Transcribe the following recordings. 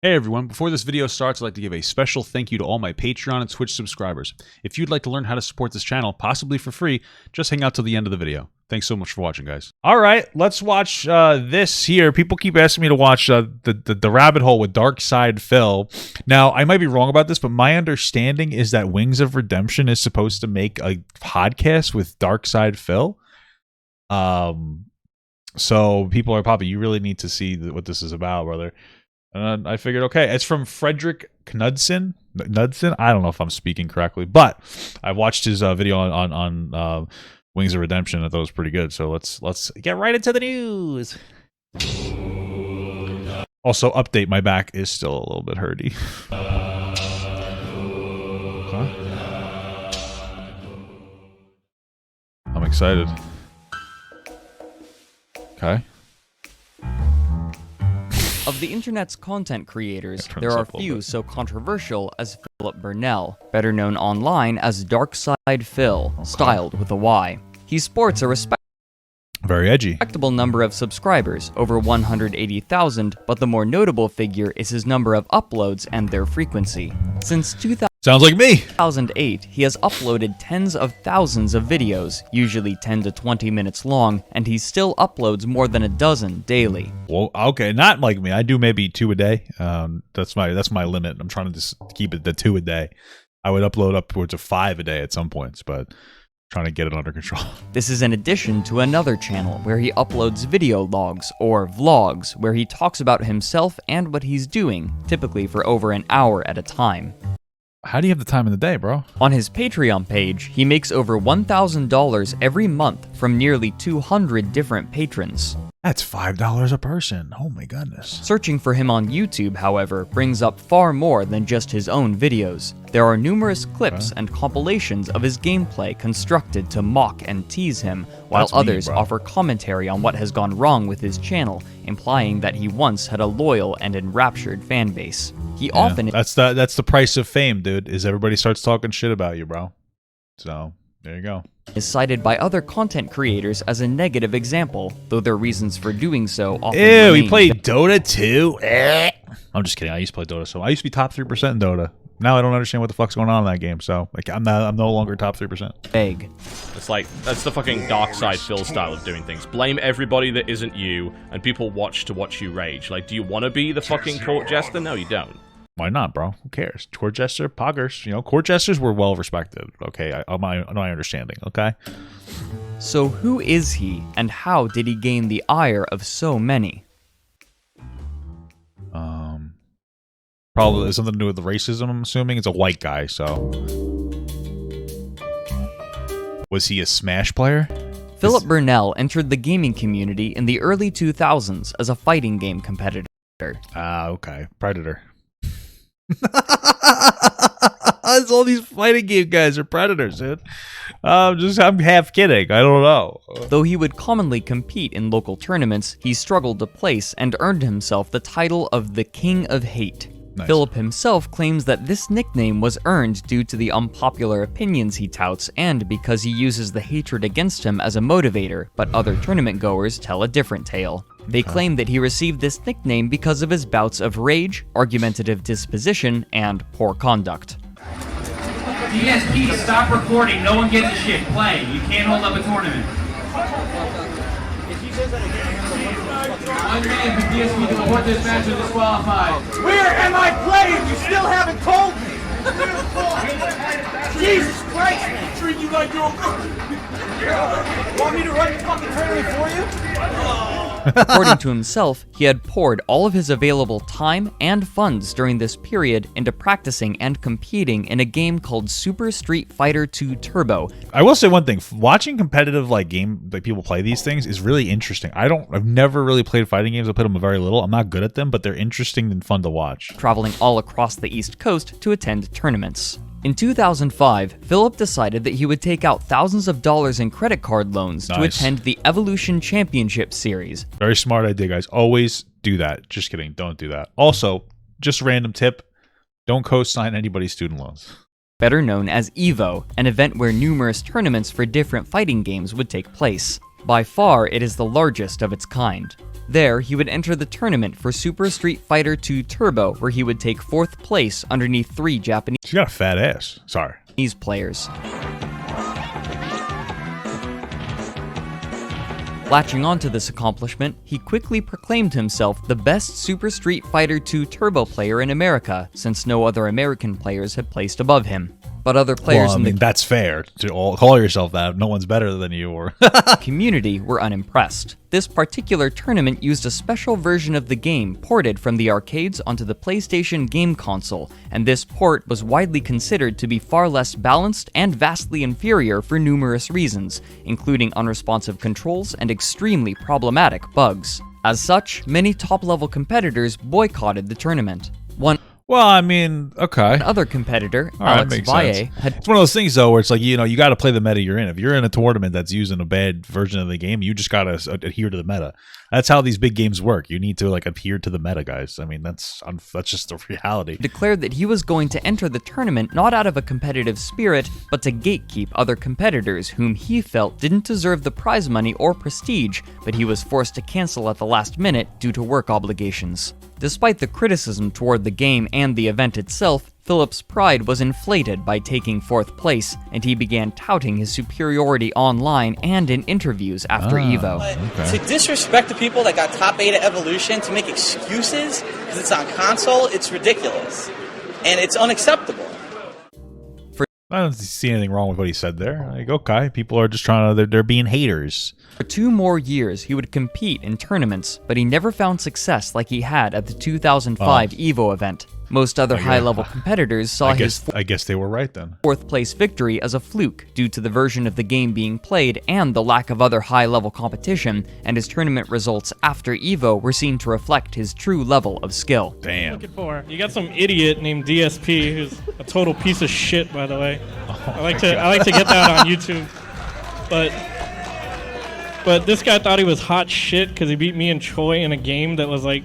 Hey everyone, before this video starts, I'd like to give a special thank you to all my Patreon and Twitch subscribers. If you'd like to learn how to support this channel, possibly for free, just hang out till the end of the video. Thanks so much for watching, guys. Alright, let's watch this here. People keep asking me to watch the rabbit hole with DarksydePhil. Now, I might be wrong about this, but my understanding is that Wings of Redemption is supposed to make a podcast with DarksydePhil. So people are probably, you really need to see what this is about, brother. And I figured, okay, it's from Fredrik Knudsen. I don't know if I'm speaking correctly, but I watched his video on Wings of Redemption. I thought it was pretty good. So let's get right into the news. Also, update: my back is still a little bit hurty. I'm excited. Okay. Of the internet's content creators, there are few so controversial as Philip Burnell, better known online as DarksydePhil, styled with a Y. He sports a very edgy respectable number of subscribers, over 180,000, but the more notable figure is his number of uploads and their frequency. Since 2008, he has uploaded tens of thousands of videos, usually 10 to 20 minutes long, and he still uploads more than a dozen daily. Well, okay, not like me. I do maybe 2 a day. That's my limit. I'm trying to just keep it to 2 a day. I would upload upwards of 5 a day at some points, but trying to get it under control. This is in addition to another channel where he uploads video logs, or vlogs, where he talks about himself and what he's doing, typically for over an hour at a time. How do you have the time in the day, bro? On his Patreon page, he makes over $1,000 every month from nearly 200 different patrons. That's $5 a person. Oh my goodness. Searching for him on YouTube, however, brings up far more than just his own videos. There are numerous clips and compilations of his gameplay constructed to mock and tease him, while others offer commentary on what has gone wrong with his channel, implying that he once had a loyal and enraptured fan base. He often... That's the price of fame, dude, is everybody starts talking shit about you, bro. So, there you go. Is cited by other content creators as a negative example, though their reasons for doing so often Ew, he played Dota too? I'm just kidding, I used to play Dota, so I used to be top 3% in Dota. Now I don't understand what the fuck's going on in that game, so like I'm no longer top 3%. Vague. It's like, that's the fucking DarksydePhil style of doing things. Blame everybody that isn't you, and people watch to watch you rage. Like, do you want to be the fucking court jester? No, you don't. Why not, bro? Who cares? Court jester, poggers. You know, court jesters were well respected. Okay, my understanding. Okay. So who is he, and how did he gain the ire of so many? Probably something to do with racism. I'm assuming it's a white guy. So, was he a Smash player? Philip Burnell entered the gaming community in the early 2000s as a fighting game competitor. Okay, Predator. All these fighting game guys are predators, dude. I'm half kidding. I don't know. Though he would commonly compete in local tournaments, he struggled to place and earned himself the title of the King of Hate. Nice. Philip himself claims that this nickname was earned due to the unpopular opinions he touts and because he uses the hatred against him as a motivator, but other tournament goers tell a different tale. They claim that he received this nickname because of his bouts of rage, argumentative disposition, and poor conduct. DSP, stop recording. No one gives a shit. Play. You can't hold up a tournament. One man from DSP to report this match is disqualified. Where am I playing? You still haven't told me. Jesus Christ, man. Treat you like you're Want me to run the fucking tournament for you? According to himself, he had poured all of his available time and funds during this period into practicing and competing in a game called Super Street Fighter 2 Turbo. I will say one thing: watching competitive people play these things is really interesting. I've never really played fighting games. I played them very little. I'm not good at them, but they're interesting and fun to watch. Traveling all across the East Coast to attend tournaments. In 2005, Philip decided that he would take out thousands of dollars in credit card loans to attend the Evolution Championship Series. Very smart idea, guys. Always do that. Just kidding. Don't do that. Also, just random tip, don't co-sign anybody's student loans. Better known as EVO, an event where numerous tournaments for different fighting games would take place. By far, it is the largest of its kind. There, he would enter the tournament for Super Street Fighter 2 Turbo, where he would take 4th place underneath 3 Japanese She got a fat ass. Sorry. players. Latching onto this accomplishment, he quickly proclaimed himself the best Super Street Fighter 2 Turbo player in America, since no other American players had placed above him. But other players Well, I in mean, the that's fair to call yourself that. No one's better than you, or community were unimpressed. This particular tournament used a special version of the game ported from the arcades onto the PlayStation game console, and this port was widely considered to be far less balanced and vastly inferior for numerous reasons, including unresponsive controls and extremely problematic bugs. As such, many top-level competitors boycotted the tournament. One well, I mean, okay. other competitor, All right, Alex makes Valle, sense. had It's one of those things though, where it's like, you know, you got to play the meta you're in. If you're in a tournament that's using a bad version of the game, you just got to adhere to the meta. That's how these big games work. You need to like adhere to the meta, guys. I mean, that's just the reality. declared that he was going to enter the tournament not out of a competitive spirit, but to gatekeep other competitors whom he felt didn't deserve the prize money or prestige, but he was forced to cancel at the last minute due to work obligations. Despite the criticism toward the game and the event itself, Philip's pride was inflated by taking 4th place, and he began touting his superiority online and in interviews after EVO. But to disrespect the people that got top 8 at Evolution, to make excuses because it's on console, it's ridiculous. And it's unacceptable. I don't see anything wrong with what he said there. Like, okay, people are just trying to, they're being haters. For 2 more years, he would compete in tournaments, but he never found success like he had at the 2005 EVO event. Most other high-level competitors saw I guess they were right then. 4th place victory as a fluke due to the version of the game being played and the lack of other high-level competition, and his tournament results after EVO were seen to reflect his true level of skill. Damn. Looking for. You got some idiot named DSP who's a total piece of shit, by the way. I like to get that on YouTube. But this guy thought he was hot shit because he beat me and Choi in a game that was like,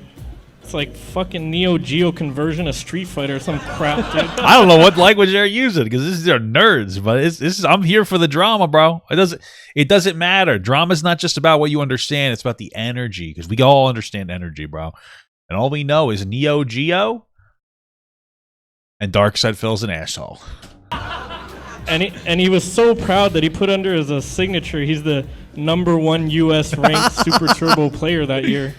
it's like fucking Neo Geo conversion of Street Fighter or some crap, dude. I don't know what language they're using because these are nerds, but I'm here for the drama, bro. It doesn't matter. Drama's not just about what you understand; it's about the energy because we all understand energy, bro. And all we know is Neo Geo and DarksydePhil's an asshole. And he was so proud that he put under as a signature, he's the #1 U.S. ranked Super Turbo player that year.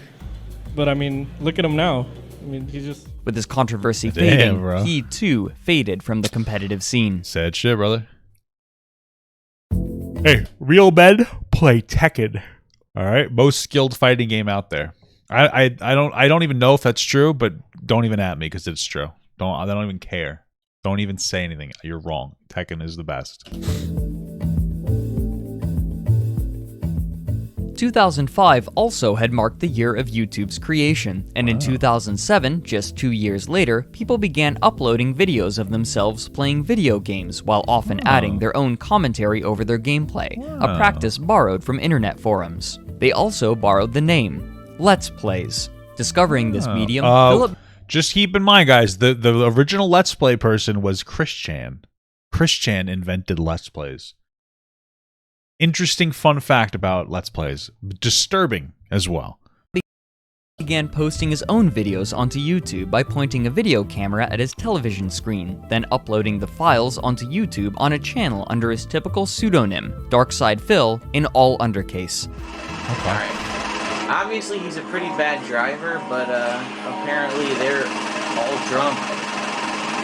But I mean, look at him now. I mean, he's just... With his controversy Damn, fading, bro. he too faded from the competitive scene. Sad shit, brother. Hey, real men play Tekken. All right, most skilled fighting game out there. I don't even know if that's true, but don't even at me because it's true. I don't even care. Don't even say anything. You're wrong. Tekken is the best. 2005 also had marked the year of YouTube's creation, and in 2007, just 2 years later, people began uploading videos of themselves playing video games while often adding their own commentary over their gameplay, a practice borrowed from internet forums. They also borrowed the name, Let's Plays. Discovering this medium, Philip... Just keep in mind, guys, the original Let's Play person was Chris Chan. Chris Chan invented Let's Plays. Interesting fun fact about Let's Plays. Disturbing as well. Began posting his own videos onto YouTube by pointing a video camera at his television screen, then uploading the files onto YouTube on a channel under his typical pseudonym, DarksydePhil, in all undercase. Okay. Obviously, he's a pretty bad driver, but apparently they're all drunk.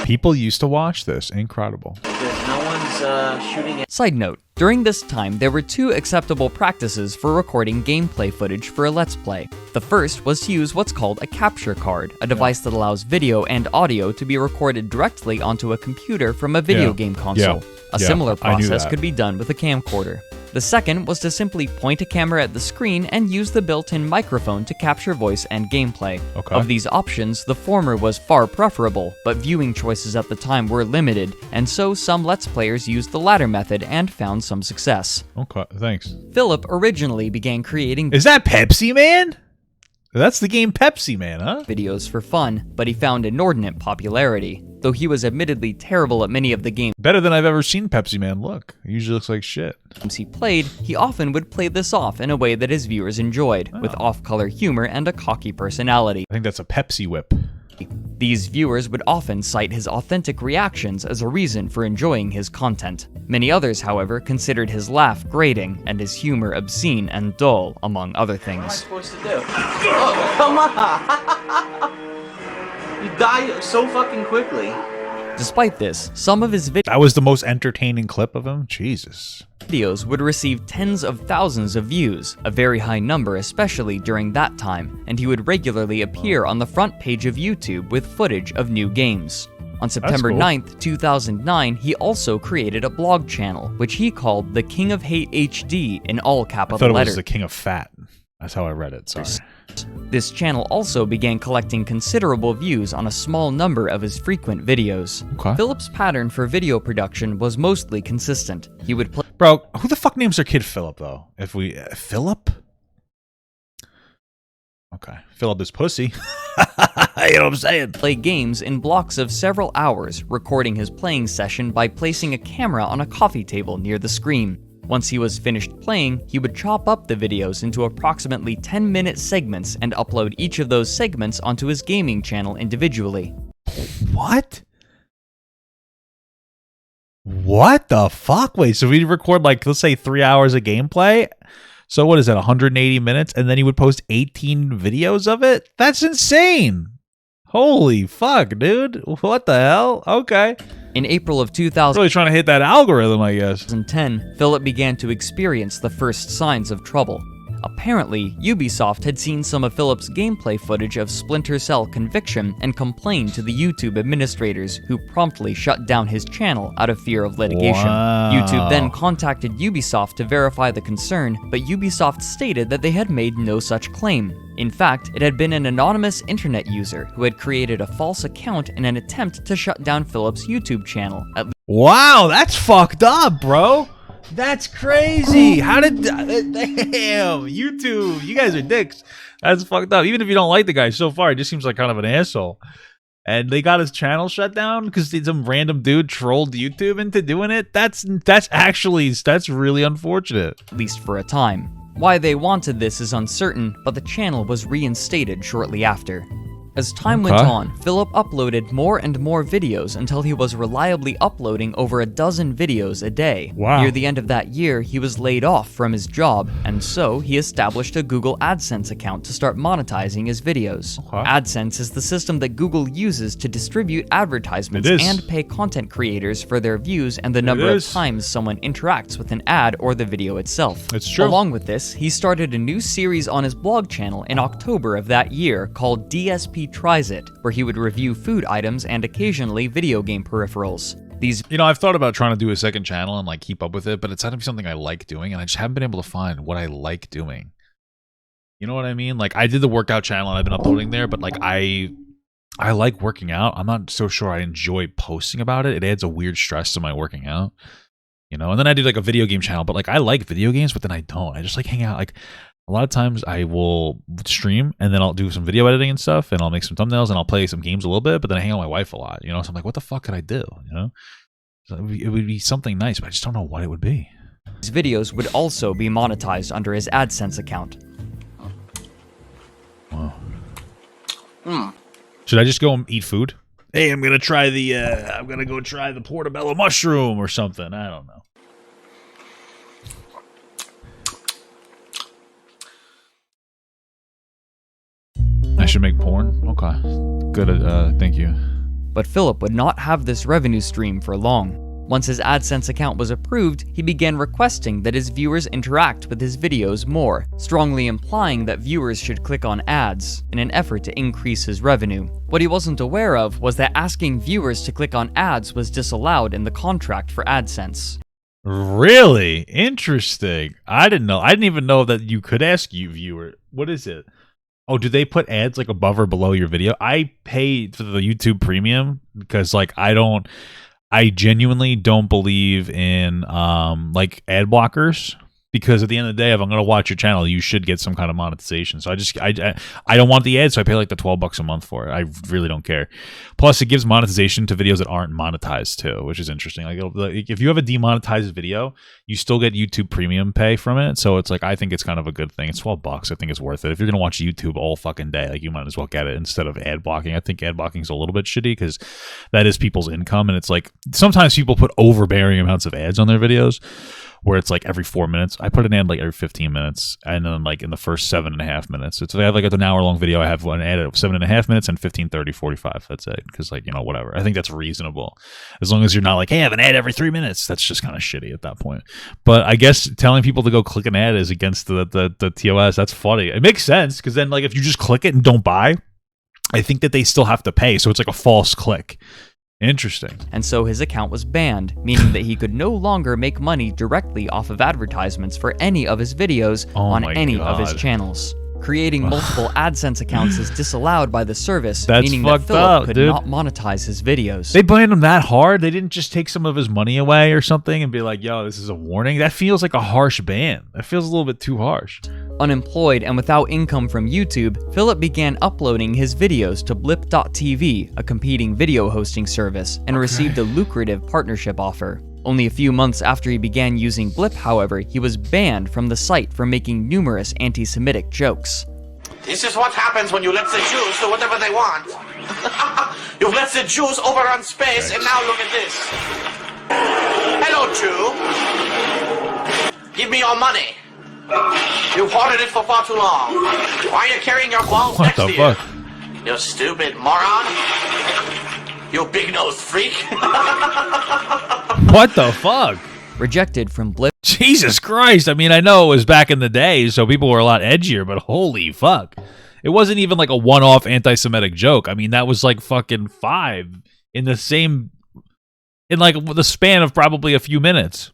People used to watch this. Incredible. Because no one's shooting it. Side note, during this time, there were 2 acceptable practices for recording gameplay footage for a Let's Play. The first was to use what's called a capture card, a device that allows video and audio to be recorded directly onto a computer from a video game console. A similar process could be done with a camcorder. The second was to simply point a camera at the screen and use the built-in microphone to capture voice and gameplay. Of these options, the former was far preferable, but viewing choices at the time were limited, and so some Let's Players used the latter method and found some success. Okay, thanks. Philip originally began creating Is that Pepsi Man? That's the game Pepsi Man, huh? videos for fun, but he found inordinate popularity. though he was admittedly terrible at many of the games Better than I've ever seen Pepsi Man look. He usually looks like shit. he played, he often would play this off in a way that his viewers enjoyed, with off-color humor and a cocky personality. I think that's a Pepsi whip. These viewers would often cite his authentic reactions as a reason for enjoying his content. Many others, however, considered his laugh grating and his humor obscene and dull, among other What am I things. supposed to do? Oh, come on! You die so fucking quickly. Despite this, some of his That was the most entertaining clip of him? Jesus. videos would receive tens of thousands of views, a very high number especially during that time, and he would regularly appear on the front page of YouTube with footage of new games. On September cool. 9th, 2009, he also created a blog channel, which he called The King of Hate HD in all I capital thought it was letters. the King of Fat. That's how I read it, sorry. This channel also began collecting considerable views on a small number of his frequent videos. Okay. Philip's pattern for video production was mostly consistent. He would play Bro, who the fuck names their kid Philip, though? If we... Philip? Okay. Philip is pussy. You know what I'm saying? play games in blocks of several hours, recording his playing session by placing a camera on a coffee table near the screen. Once he was finished playing, he would chop up the videos into approximately 10-minute segments and upload each of those segments onto his gaming channel individually. What? What the fuck? Wait, so we record like, let's say 3 hours of gameplay? So what is that, 180 minutes? And then he would post 18 videos of it? That's insane. Holy fuck, dude. What the hell? Okay. In April of Really trying to hit that algorithm, I guess. 2010, Philip began to experience the first signs of trouble. Apparently, Ubisoft had seen some of Philip's gameplay footage of Splinter Cell Conviction and complained to the YouTube administrators, who promptly shut down his channel out of fear of litigation. Wow. YouTube then contacted Ubisoft to verify the concern, but Ubisoft stated that they had made no such claim. In fact, it had been an anonymous internet user who had created a false account in an attempt to shut down Philip's YouTube channel. Wow, that's fucked up, bro. That's crazy. How did... Damn, YouTube. You guys are dicks. That's fucked up. Even if you don't like the guy so far, he just seems like kind of an asshole. And they got his channel shut down because some random dude trolled YouTube into doing it? That's really unfortunate. At least for a time. Why they wanted this is uncertain, but the channel was reinstated shortly after. As time went on, Philip uploaded more and more videos until he was reliably uploading over a dozen videos a day. Wow. Near the end of that year, he was laid off from his job, and so he established a Google AdSense account to start monetizing his videos. Okay. AdSense is the system that Google uses to distribute advertisements It is. and pay content creators for their views and the number of is. times someone interacts with an ad or the video itself. It's true. Along with this, he started a new series on his blog channel in October of that year called DSP Tries It, where he would review food items and occasionally video game peripherals. These You know, I've thought about trying to do a second channel and like keep up with it, but it's not something I like doing, and I just haven't been able to find what I like doing. You know what I mean? Like, I did the workout channel and I've been uploading there, but like I like working out. I'm not so sure I enjoy posting about it. It adds a weird stress to my working out. You know, and then I do like a video game channel, but like I like video games, but then I don't. I just like hang out. Like a lot of times I will stream and then I'll do some video editing and stuff, and I'll make some thumbnails and I'll play some games a little bit, but then I hang out with my wife a lot, you know? So I'm like, what the fuck could I do? You know? So it would be something nice, but I just don't know what it would be. videos would also be monetized under his AdSense account. Wow. Should I just go and eat food? Hey, I'm gonna try the I'm gonna go try the portobello mushroom or something. I don't know. I should make porn? Okay. Good, thank you. But Philip would not have this revenue stream for long. Once his AdSense account was approved, he began requesting that his viewers interact with his videos more, strongly implying that viewers should click on ads in an effort to increase his revenue. What he wasn't aware of was that asking viewers to click on ads was disallowed in the contract for AdSense. Really? Interesting. I didn't know. I didn't even know that you could ask you viewer. What is it? Oh, do they put ads like above or below your video? I pay for the YouTube Premium because like I genuinely don't believe in like ad blockers. Because at the end of the day, if I'm going to watch your channel, you should get some kind of monetization. So I don't want the ads, so I pay like the $12 a month for it. I really don't care. Plus, it gives monetization to videos that aren't monetized too, which is interesting. Like if you have a demonetized video, you still get YouTube Premium pay from it. So it's like, I think it's kind of a good thing. It's $12. I think it's worth it. If you're going to watch YouTube all fucking day, like, you might as well get it instead of ad blocking. I think ad blocking is a little bit shitty because that is people's income, and it's like sometimes people put overbearing amounts of ads on their videos, where it's like every 4 minutes. I put an ad like every 15 minutes, and then like in the first 7.5 minutes. It's, if I have like an hour-long video, I have one ad of 7.5 minutes and 15, 30, 45. That's it. Because, like, you know, whatever. I think that's reasonable. As long as you're not like, hey, I have an ad every 3 minutes. That's just kind of shitty at that point. But I guess telling people to go click an ad is against the TOS. That's funny. It makes sense, because then, like, if you just click it and don't buy, I think that they still have to pay. So it's like a false click. Interesting. And so his account was banned, meaning that he could no longer make money directly off of advertisements for any of his videos on any of his channels. Creating multiple AdSense accounts is disallowed by the service, meaning that Philip could not monetize his videos. They banned him that hard? They didn't just take some of his money away or something and be like, yo, this is a warning? That feels like a harsh ban. That feels a little bit too harsh. Unemployed and without income from YouTube, Philip began uploading his videos to Blip.tv, a competing video hosting service, and received a lucrative partnership offer. Only a few months after he began using Blip, however, he was banned from the site for making numerous anti-Semitic jokes. This is what happens when you let the Jews do whatever they want. You've let the Jews overrun space, and now look at this. Hello, Jew. Give me your money. You've hoarded it for far too long. Why are you carrying your balls next to you? You stupid moron. You big-nosed freak. What the fuck? Rejected from Blip. Jesus Christ. I mean, I know it was back in the day, so people were a lot edgier, but holy fuck. It wasn't even like a one-off anti-Semitic joke. I mean, that was like fucking 5 in the same, in like the span of probably a few minutes.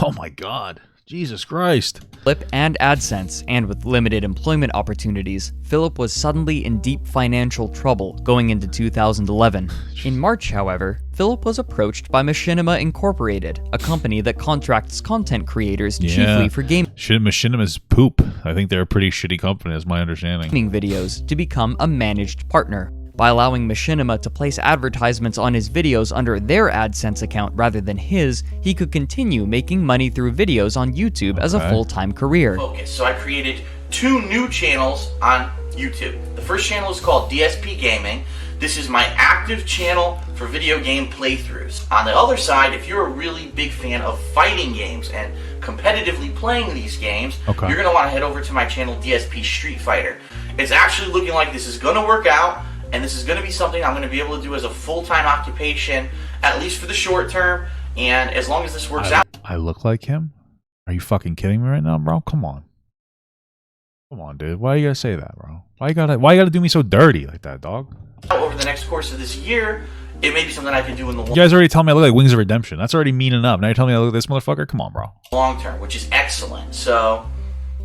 Oh my God. Jesus Christ. Blip and AdSense, and with limited employment opportunities, Philip was suddenly in deep financial trouble going into 2011. In March, however, Philip was approached by Machinima Incorporated, a company that contracts content creators chiefly for gaming Machinima's poop. I think they're a pretty shitty company, is my understanding. Videos to become a managed partner. By allowing Machinima to place advertisements on his videos under their AdSense account rather than his, he could continue making money through videos on YouTube as a full-time career. Focus. So I created 2 new channels on YouTube. The first channel is called DSP Gaming. This is my active channel for video game playthroughs. On the other side, if you're a really big fan of fighting games and competitively playing these games, you're going to want to head over to my channel DSP Street Fighter. It's actually looking like this is going to work out. And this is going to be something I'm going to be able to do as a full-time occupation, at least for the short term. And as long as this works out. I look like him? Are you fucking kidding me right now, bro? Come on. Come on, dude. Why you gotta say that, bro? Why you gotta do me so dirty like that, dog? Over the next course of this year, it may be something I can do in the You guys already tell me I look like Wings of Redemption. That's already mean enough. Now you're telling me I look like this motherfucker? Come on, bro. long term, which is excellent. So.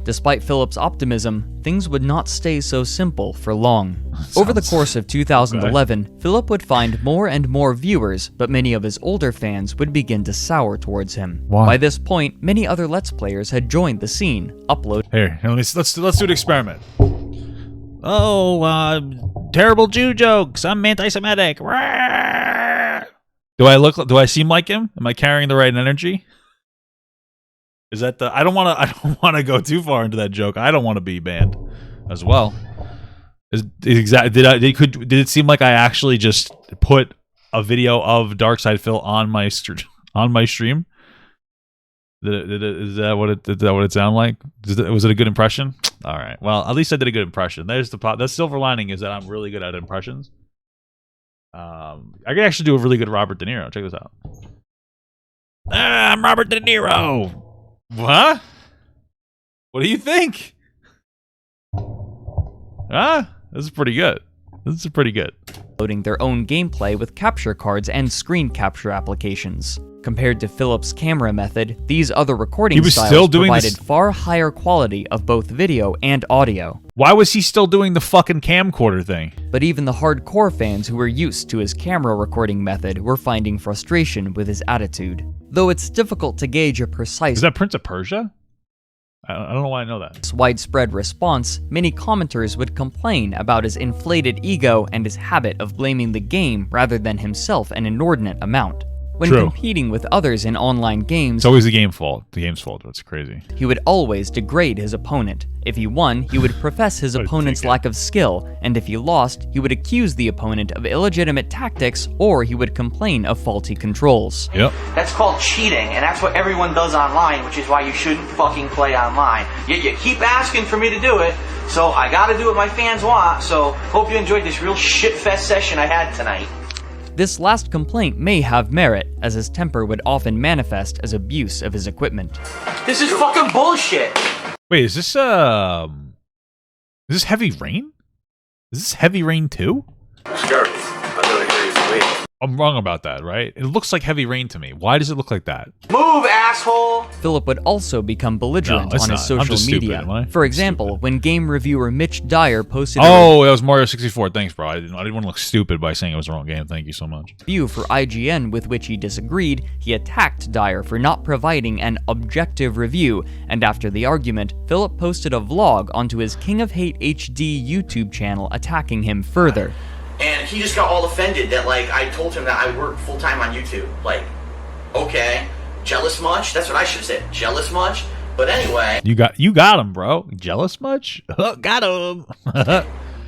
Despite Philip's optimism, things would not stay so simple for long. Over the course of 2011, Philip would find more and more viewers, but many of his older fans would begin to sour towards him. Why? By this point, many other Let's Players had joined the scene, Here, let's do an experiment. Oh, terrible Jew jokes. I'm anti-Semitic. Do I seem like him? Am I carrying the right energy? Is that I don't want to go too far into that joke. I don't want to be banned as well. Did it seem like I actually just put a video of DarksydePhil on my stream? Is that what it sounded like? Was it a good impression? All right. Well, at least I did a good impression. There's the silver lining is that I'm really good at impressions. I can actually do a really good Robert De Niro. Check this out. I'm Robert De Niro. What? What do you think? This is pretty good. Loading their own gameplay with capture cards and screen capture applications. Compared to Philip's camera method, these other recording styles provided far higher quality of both video and audio. Why was he still doing the fucking camcorder thing? But even the hardcore fans who were used to his camera recording method were finding frustration with his attitude. Though it's difficult to gauge a precise... Is that Prince of Persia? I don't know why I know that. This widespread response, many commenters would complain about his inflated ego and his habit of blaming the game rather than himself an inordinate amount. When True. competing with others in online games, It's always the game's fault. The game's fault. That's crazy. he would always degrade his opponent. If he won, he would profess his opponent's lack of skill, and if he lost, he would accuse the opponent of illegitimate tactics, or he would complain of faulty controls. Yep. That's called cheating, and that's what everyone does online, which is why you shouldn't fucking play online. Yet you keep asking for me to do it, so I gotta do what my fans want, so hope you enjoyed this real shit-fest session I had tonight. This last complaint may have merit, as his temper would often manifest as abuse of his equipment. This is fucking bullshit! Wait, is this Heavy Rain? Is this Heavy Rain 2? I'm wrong about that, right? It looks like Heavy Rain to me. Why does it look like that? Move, asshole! Philip would also become belligerent No, it's on his not. I'm social just stupid, media. am I? For example, when game reviewer Mitch Dyer posted Oh, that was Mario 64. Thanks, bro. I didn't want to look stupid by saying it was the wrong game. Thank you so much. a review for IGN with which he disagreed, he attacked Dyer for not providing an objective review, and after the argument, Philip posted a vlog onto his King of Hate HD YouTube channel attacking him further. And he just got all offended that, like, I told him that I work full-time on YouTube. Like, okay, jealous much? That's what I should have said. Jealous much? But anyway. You got him, bro. Jealous much? Got him.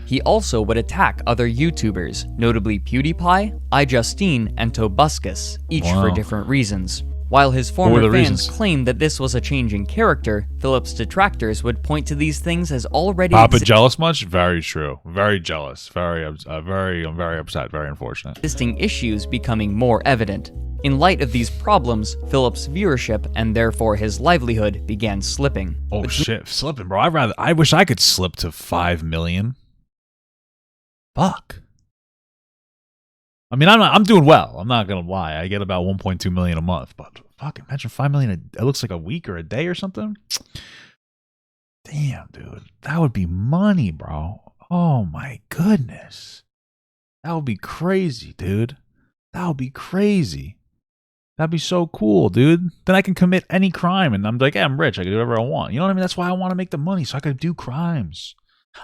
He also would attack other YouTubers, notably PewDiePie, iJustine, and Tobuscus, each for different reasons. While his former fans claimed that this was a change in character, Philip's detractors would point to these things as already Papa jealous much? Very true. Very jealous. I'm very upset. Very unfortunate. existing issues becoming more evident. In light of these problems, Philip's viewership and therefore his livelihood began slipping. Oh shit, slipping, bro. I wish I could slip to 5 million. Fuck. I mean, I'm doing well. I'm not gonna lie. I get about 1.2 million a month, but fuck, imagine 5 million. It looks like a week or a day or something. Damn, dude, that would be money, bro. Oh my goodness, that would be crazy, dude. That would be crazy. That'd be so cool, dude. Then I can commit any crime, and I'm like, yeah, I'm rich. I can do whatever I want. You know what I mean? That's why I want to make the money, so I can do crimes.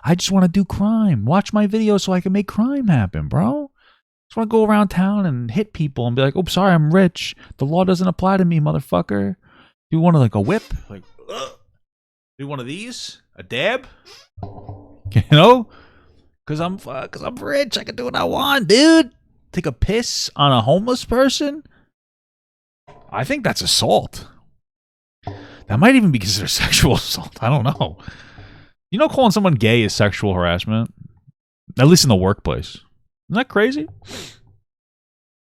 I just want to do crime. Watch my videos so I can make crime happen, bro. Just want to go around town and hit people and be like, oh, sorry, I'm rich. The law doesn't apply to me, motherfucker. Do you want to, like, a whip? Like, do one of these? A dab? You know? Because I'm rich. I can do what I want, dude. Take a piss on a homeless person? I think that's assault. That might even be considered sexual assault. I don't know. You know, calling someone gay is sexual harassment? At least in the workplace. Isn't that crazy?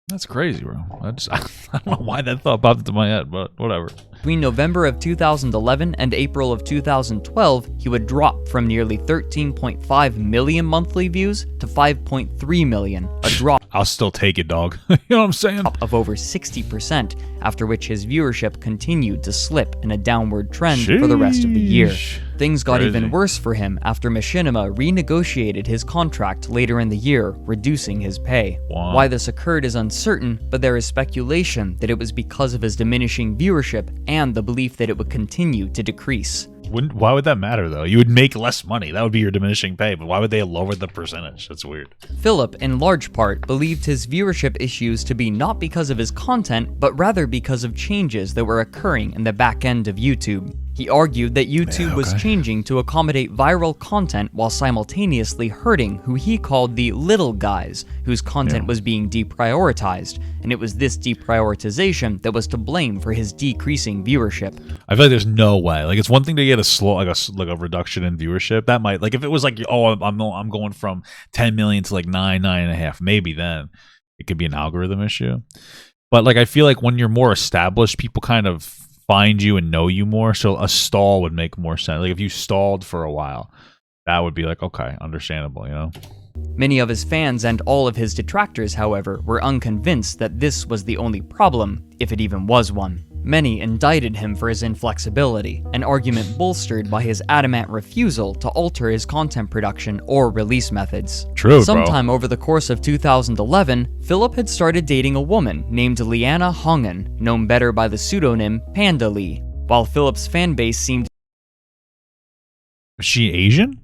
That's crazy, bro. I don't know why that thought popped into my head, but whatever. Between November of 2011 and April of 2012, he would drop from nearly 13.5 million monthly views to 5.3 million, a drop I'll still take it, dog. You know what I'm saying? of over 60%, after which his viewership continued to slip in a downward trend for the rest of the year. Things got even worse for him after Machinima renegotiated his contract later in the year, reducing his pay. Wow. Why this occurred is uncertain, but there is speculation that it was because of his diminishing viewership and the belief that it would continue to decrease. Why would that matter, though? You would make less money. That would be your diminishing pay, but why would they lower the percentage? That's weird. Philip, in large part, believed his viewership issues to be not because of his content, but rather because of changes that were occurring in the back end of YouTube. He argued that YouTube was changing to accommodate viral content while simultaneously hurting who he called the little guys, whose content was being deprioritized, and it was this deprioritization that was to blame for his decreasing viewership. I feel like there's no way. Like, it's one thing to get a slow, like a reduction in viewership. That might, like, if it was like, oh, I'm going from 10 million to like 9.5, maybe then it could be an algorithm issue. But like, I feel like when you're more established, people kind of find you and know you more, so a stall would make more sense. Like if you stalled for a while, that would be like, okay, understandable, you know? Many of his fans and all of his detractors, however, were unconvinced that this was the only problem, if it even was one. Many indicted him for his inflexibility, an argument bolstered by his adamant refusal to alter his content production or release methods. True, Sometime over the course of 2011, Philip had started dating a woman named Liana Hongen, known better by the pseudonym Panda Lee. While Philip's fanbase seemed Is she Asian?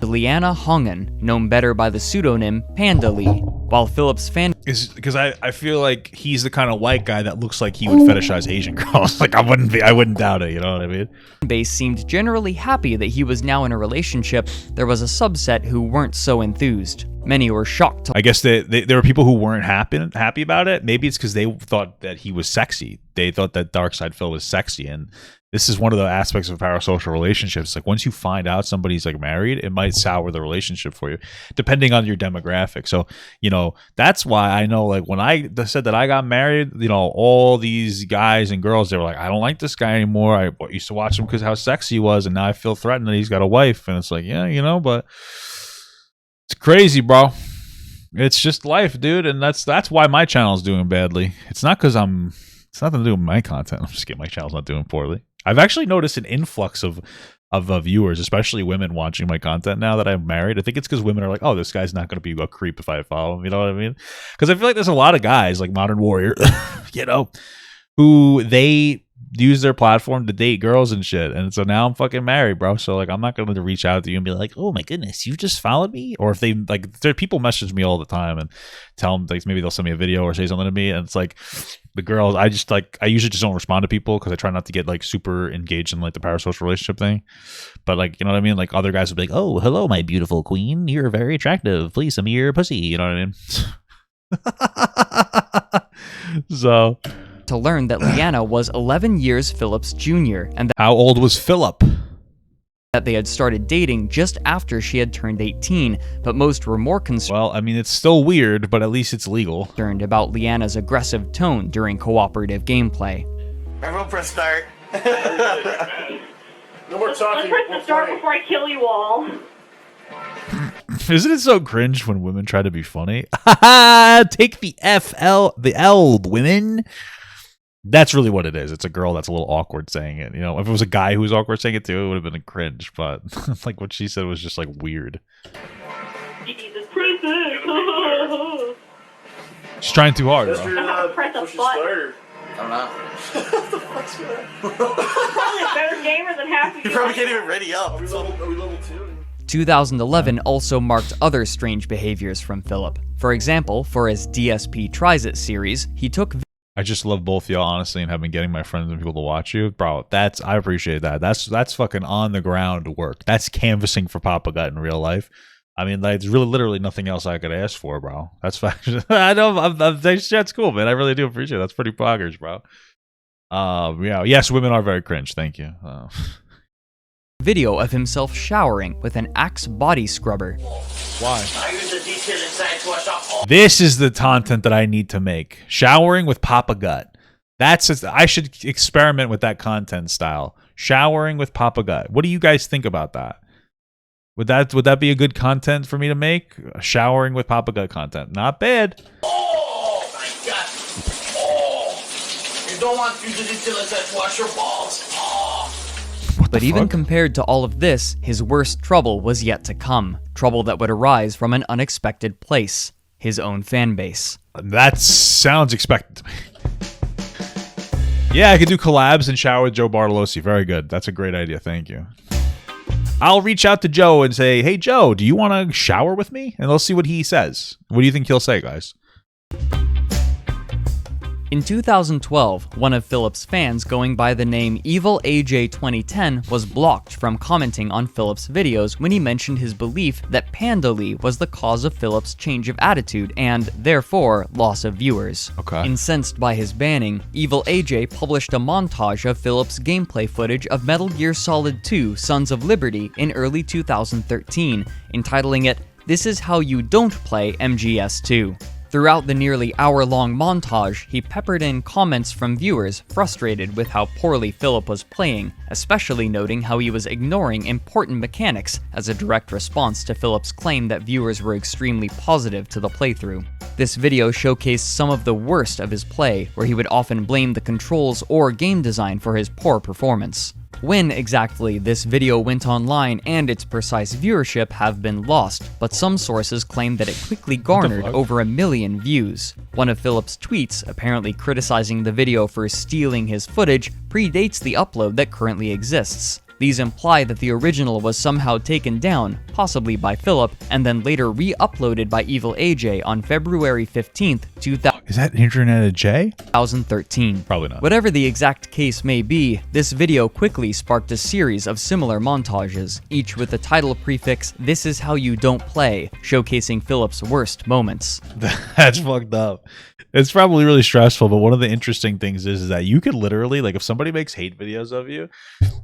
Liana Hongen, known better by the pseudonym Panda Lee, while Philip's fan Is because I feel like he's the kind of white guy that looks like he would fetishize Asian girls. Like I wouldn't doubt it, you know what I mean? base seemed generally happy that he was now in a relationship, there was a subset who weren't so enthused. Many were shocked to I guess there were people who weren't happy about it. Maybe it's because they thought that he was sexy. They thought that DarksydePhil was sexy, and this is one of the aspects of parasocial relationships. Like once you find out somebody's like married, it might sour the relationship for you, depending on your demographic. So, you know, that's why I know, like when I said that I got married, you know, all these guys and girls, they were like, I don't like this guy anymore. I used to watch him because how sexy he was, and now I feel threatened that he's got a wife. And it's like, yeah, you know, but it's crazy, bro. It's just life, dude, and that's why my channel's doing badly. It's not because it's nothing to do with my content. I'm just kidding. My channel's not doing poorly. I've actually noticed an influx of viewers, especially women, watching my content now that I'm married. I think it's because women are like, oh, this guy's not going to be a creep if I follow him. You know what I mean? Because I feel like there's a lot of guys like Modern Warrior, you know, who they use their platform to date girls and shit. And so now I'm fucking married, bro. So like I'm not going to reach out to you and be like, oh my goodness, you just followed me. Or if they like, there people message me all the time and tell them, like, maybe they'll send me a video or say something to me, and it's like the girls, I usually just don't respond to people because I try not to get like super engaged in like the parasocial relationship thing. But like, you know what I mean? Like other guys would be like, oh, hello, my beautiful queen, you're very attractive, please send me your pussy. You know what I mean? So to learn that Liana was 11 years Philip's junior, and how old was Philip? That they had started dating just after she had turned 18, but most were more well, I mean, it's still weird, but at least it's legal. Concerned about Liana's aggressive tone during cooperative gameplay. Everyone press start. No more talking. Let's press the start before I kill you all. Isn't it so cringe when women try to be funny? Take the L, women. That's really what it is. It's a girl that's a little awkward saying it. You know, if it was a guy who was awkward saying it too, it would have been a cringe. But like what she said was just like weird. Jesus, press it. She's trying too hard, bro. Press a button. I don't know. Probably a better gamer than half of you. You probably can't even ready up. Are we level 2? 2011 also marked other strange behaviors from Philip. For example, for his DSP Tries It series, he took I just love both y'all, honestly, and have been getting my friends and people to watch you. Bro, I appreciate that. That's fucking on the ground work. That's canvassing for Papa Gut in real life. I mean, like, there's really literally nothing else I could ask for, bro. That's fine. I know, that's cool, man. I really do appreciate it. That's pretty progress, bro. Yeah, yes, women are very cringe. Thank you. Video of himself showering with an Axe body scrubber. Why? This is the content that I need to make. Showering with Papa Gut. I should experiment with that content style. Showering with Papa Gut. What do you guys think about that? Would that be a good content for me to make? Showering with Papa Gut content. Not bad. Oh my god. Oh. You don't want to to wash your balls. Oh. But even compared to all of this, his worst trouble was yet to come. Trouble that would arise from an unexpected place. His own fan base. That sounds expected to me. Yeah, I could do collabs and shower with Joe Bartolozzi. Very good. That's a great idea. Thank you. I'll reach out to Joe and say, hey, Joe, do you want to shower with me? And let's see what he says. What do you think he'll say, guys? In 2012, one of Philip's fans going by the name EvilAJ2010 was blocked from commenting on Philip's videos when he mentioned his belief that Panda Lee was the cause of Philip's change of attitude and, therefore, loss of viewers. Okay. Incensed by his banning, EvilAJ published a montage of Philip's gameplay footage of Metal Gear Solid 2: Sons of Liberty in early 2013, entitling it, "This is how you don't play MGS2." Throughout the nearly hour-long montage, he peppered in comments from viewers frustrated with how poorly Philip was playing, especially noting how he was ignoring important mechanics as a direct response to Philip's claim that viewers were extremely positive to the playthrough. This video showcased some of the worst of his play, where he would often blame the controls or game design for his poor performance. When exactly this video went online and its precise viewership have been lost, but some sources claim that it quickly garnered over 1 million views. One of Philip's tweets, apparently criticizing the video for stealing his footage, predates the upload that currently exists. These imply that the original was somehow taken down, possibly by Philip, and then later re-uploaded by Evil AJ on February 15th, 2000. Is that Internet a J? 2013. Probably not. Whatever the exact case may be, this video quickly sparked a series of similar montages, each with the title prefix "This is how you don't play," showcasing Philip's worst moments. That's fucked up. It's probably really stressful, but one of the interesting things is that you could literally, like, if somebody makes hate videos of you,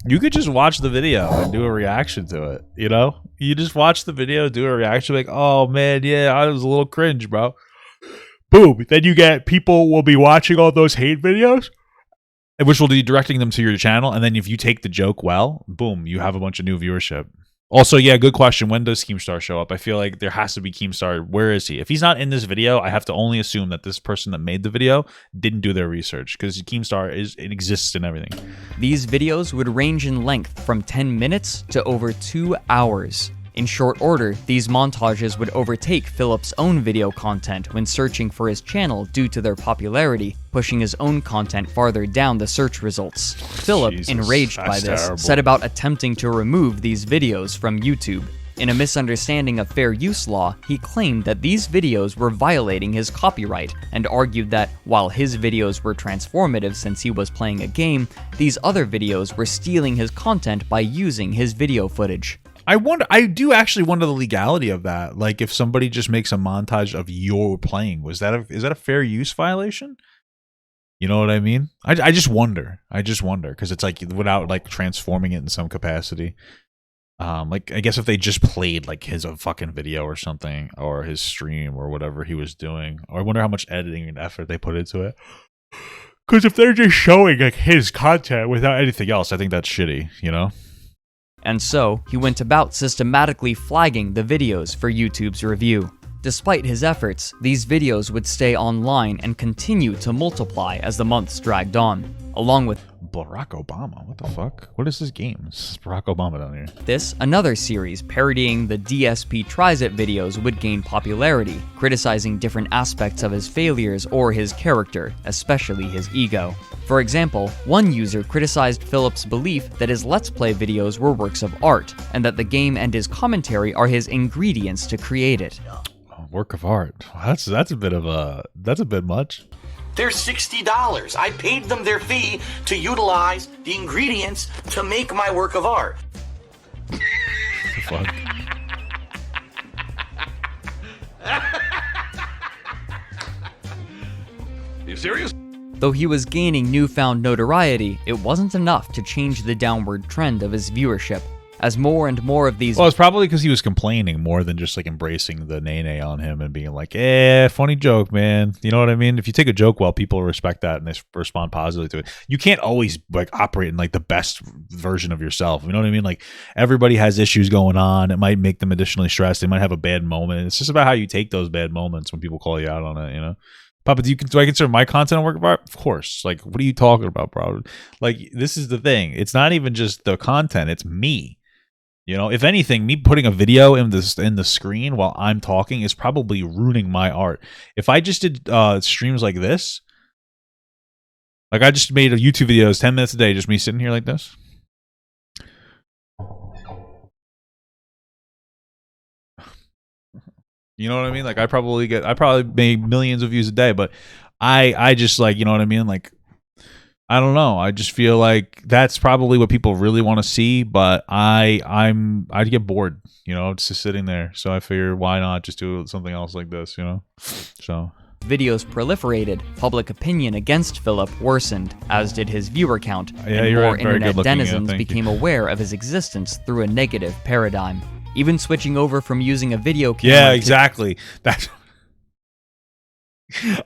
you could just watch the video and do a reaction to it, you know? You just watch the video, do a reaction, like, oh man, yeah, I was a little cringe, bro. Boom. Then you get people will be watching all those hate videos, which will be directing them to your channel, and then if you take the joke well, boom, you have a bunch of new viewership. Also, yeah, good question. When does Keemstar show up? I feel like there has to be Keemstar. Where is he? If he's not in this video, I have to only assume that this person that made the video didn't do their research, because Keemstar exists in everything. These videos would range in length from 10 minutes to over 2 hours. In short order, these montages would overtake Philip's own video content when searching for his channel due to their popularity, pushing his own content farther down the search results. Philip, enraged by this, set about attempting to remove these videos from YouTube. In a misunderstanding of fair use law, he claimed that these videos were violating his copyright and argued that while his videos were transformative since he was playing a game, these other videos were stealing his content by using his video footage. I do actually wonder the legality of that. Like, if somebody just makes a montage of your playing, is that a fair use violation? You know what I mean? I just wonder. Because it's like, without like transforming it in some capacity. Like, I guess if they just played like his fucking video or something, or his stream or whatever he was doing, or I wonder how much editing and effort they put into it. Because if they're just showing like his content without anything else, I think that's shitty, you know? And so, he went about systematically flagging the videos for YouTube's review. Despite his efforts, these videos would stay online and continue to multiply as the months dragged on, along with Barack Obama. What the fuck? What is this game? This is Barack Obama down here. This, another series parodying the DSP videos would gain popularity, criticizing different aspects of his failures or his character, especially his ego. For example, one user criticized Philip's belief that his Let's Play videos were works of art, and that the game and his commentary are his ingredients to create it. Work of art. That's a bit much. They're $60. I paid them their fee to utilize the ingredients to make my work of art. Fuck. You serious? Though he was gaining newfound notoriety, it wasn't enough to change the downward trend of his viewership. As more and more of these... Well, it's probably because he was complaining more than just like embracing the nay on him and being like, funny joke, man. You know what I mean? If you take a joke well, people respect that and they respond positively to it. You can't always like operate in like the best version of yourself. You know what I mean? Like, everybody has issues going on. It might make them additionally stressed. They might have a bad moment. It's just about how you take those bad moments when people call you out on it, you know? Papa, do I consider my content a work of art? Of course. Like, what are you talking about, bro? Like, this is the thing. It's not even just the content. It's me. You know, if anything, me putting a video in the screen while I'm talking is probably ruining my art. If I just did streams like this, like I just made a YouTube videos 10 minutes a day, just me sitting here like this. You know what I mean? Like I probably make millions of views a day, but I just like, you know what I mean? Like, I don't know. I just feel like that's probably what people really want to see, but I'd get bored, you know, just sitting there. So I figured, why not just do something else like this, you know? So videos proliferated, public opinion against Philip worsened, as did his viewer count, yeah, and more internet denizens became aware of his existence through a negative paradigm. Even switching over from using a video camera. Yeah, exactly. That's.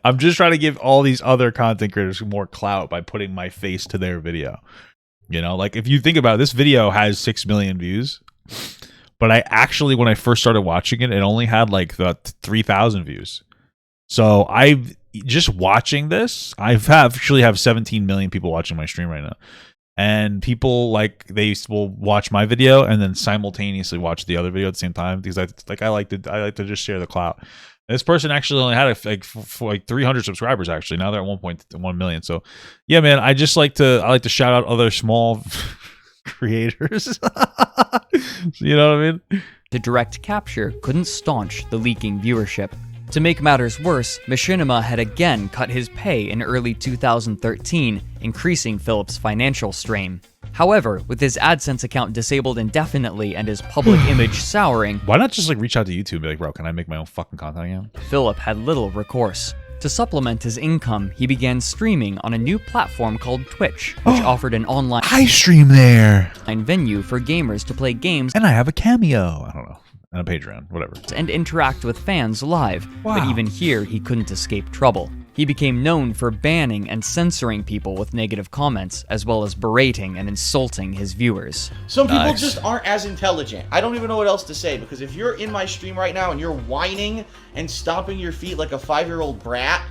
I'm just trying to give all these other content creators more clout by putting my face to their video. You know, like if you think about it, this video has 6 million views, but I actually, when I first started watching it, it only had like the 3,000 views. So just watching this, actually have 17 million people watching my stream right now. and people like they will watch my video and then simultaneously watch the other video at the same time because I like to just share the clout. This person actually only had like 300 subscribers. Actually, now they're at 1.1 million. So, yeah, man, I like to shout out other small creators. You know what I mean? The direct capture couldn't staunch the leaking viewership. To make matters worse, Machinima had again cut his pay in early 2013, increasing Philip's financial strain. However, with his AdSense account disabled indefinitely and his public image souring, why not just like reach out to YouTube and be like, bro, can I make my own fucking content again? Philip had little recourse. To supplement his income, he began streaming on a new platform called Twitch, which offered an online stream there venue for gamers to play games and I have a Cameo. I don't know. And a Patreon, whatever. And interact with fans live. Wow. But even here, he couldn't escape trouble. He became known for banning and censoring people with negative comments, as well as berating and insulting his viewers. Some people just aren't as intelligent. I don't even know what else to say, because if you're in my stream right now and you're whining and stomping your feet like a 5-year-old brat,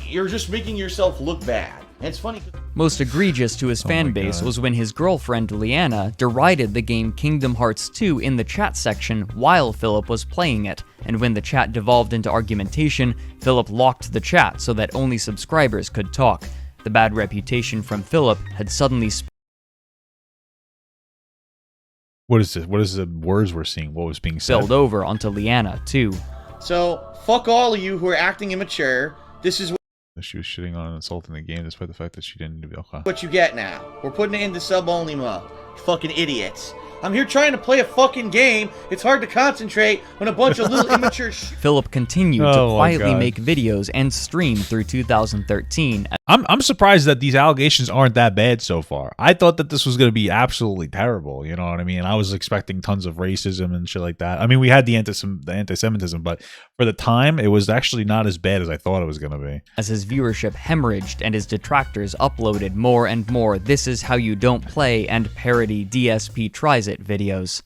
you're just making yourself look bad. And it's funny. Most egregious to his fan base was when his girlfriend Leanna derided the game Kingdom Hearts 2 in the chat section while Philip was playing it, and when the chat devolved into argumentation, Philip locked the chat so that only subscribers could talk. The bad reputation from Philip had suddenly What is this? What is the words we're seeing? What was being said? spilled over onto Leanna too. So, fuck all of you who are acting immature. This is She was shitting on and insulting the game despite the fact that she didn't do okay. what you get now. We're putting it into sub-only mode. You fucking idiots. I'm here trying to play a fucking game. It's hard to concentrate when a bunch of little immature Philip continued to quietly make videos and stream through 2013. I'm surprised that these allegations aren't that bad so far. I thought that this was going to be absolutely terrible. You know what I mean? I was expecting tons of racism and shit like that. I mean, we had the anti-Semitism, but for the time, it was actually not as bad as I thought it was going to be. As his viewership hemorrhaged and his detractors uploaded more and more "This is how you don't play" and parody DSP Tries It videos.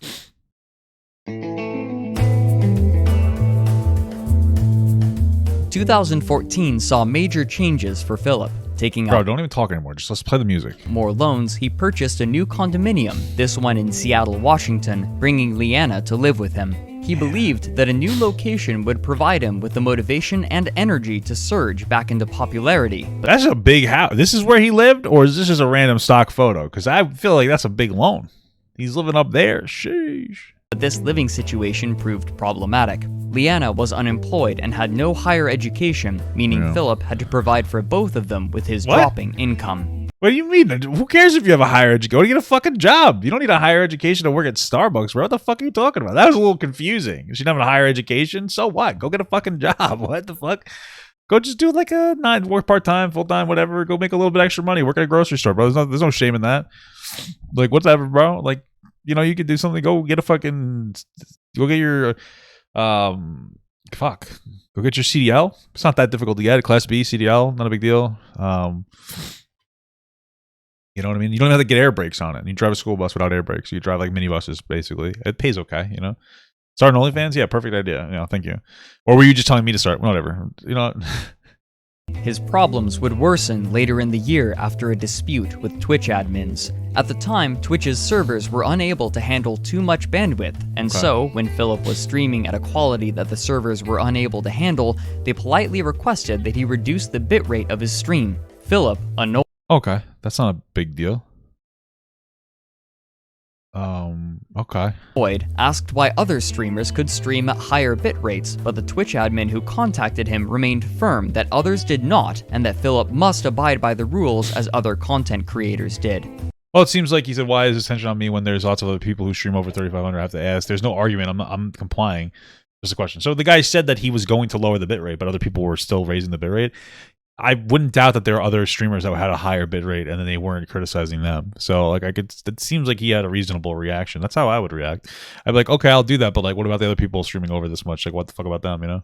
2014 saw major changes for Philip. Taking Bro, out don't even talk anymore. Just let's play the music. more loans, he purchased a new condominium, this one in Seattle, Washington, bringing Leanna to live with him. He believed that a new location would provide him with the motivation and energy to surge back into popularity. That's a big house. This is where he lived, or is this just a random stock photo? Because I feel like that's a big loan. He's living up there. Sheesh. But this living situation proved problematic. Leanna was unemployed and had no higher education, meaning Philip had to provide for both of them with his dropping income. What do you mean? Who cares if you have a higher education? Go to get a fucking job. You don't need a higher education to work at Starbucks, bro. What the fuck are you talking about? That was a little confusing. She didn't have a higher education, so what? Go get a fucking job. What the fuck? Go just do like a work part-time, full-time, whatever. Go make a little bit extra money. Work at a grocery store, bro. There's no shame in that. Like, whatever, bro. Like, you know, you could do something. Go get your, Go get your CDL. It's not that difficult to get. Class B CDL, not a big deal. You know what I mean? You don't have to get air brakes on it. You drive a school bus without air brakes. You drive like minibuses, basically. It pays okay, you know? Start an OnlyFans? Yeah, perfect idea. You know, thank you. Or were you just telling me to start? Whatever. You know. His problems would worsen later in the year after a dispute with Twitch admins. At the time, Twitch's servers were unable to handle too much bandwidth, and so, when Philip was streaming at a quality that the servers were unable to handle, they politely requested that he reduce the bitrate of his stream. Philip, annoyed. Okay, that's not a big deal. Okay. Asked why other streamers could stream at higher bit rates, but the Twitch admin who contacted him remained firm that others did not, and that Philip must abide by the rules as other content creators did. Well, it seems like he said, why is this tension on me when there's lots of other people who stream over 3,500? I have to ask. There's no argument. I'm complying. Just a question. So the guy said that he was going to lower the bitrate, but other people were still raising the bitrate. I wouldn't doubt that there are other streamers that had a higher bitrate and then they weren't criticizing them. So like it seems like he had a reasonable reaction. That's how I would react. I'd be like, okay, I'll do that, but like what about the other people streaming over this much? Like what the fuck about them, you know?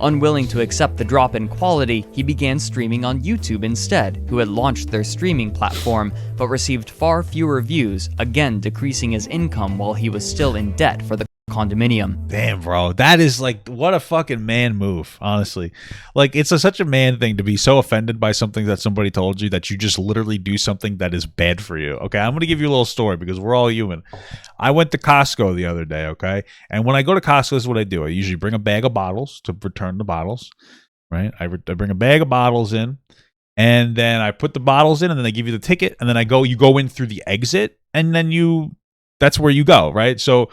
Unwilling to accept the drop in quality, he began streaming on YouTube instead, who had launched their streaming platform, but received far fewer views, again decreasing his income while he was still in debt for the condominium. Damn, bro. That is like, what a fucking man move, honestly. Like, it's such a man thing to be so offended by something that somebody told you that you just literally do something that is bad for you. Okay, I'm going to give you a little story because we're all human. I went to Costco the other day, okay? And when I go to Costco, this is what I do. I usually bring a bag of bottles to return the bottles, right? I bring a bag of bottles in, and then I put the bottles in, and then they give you the ticket, and then you go in through the exit, and then that's where you go, right? So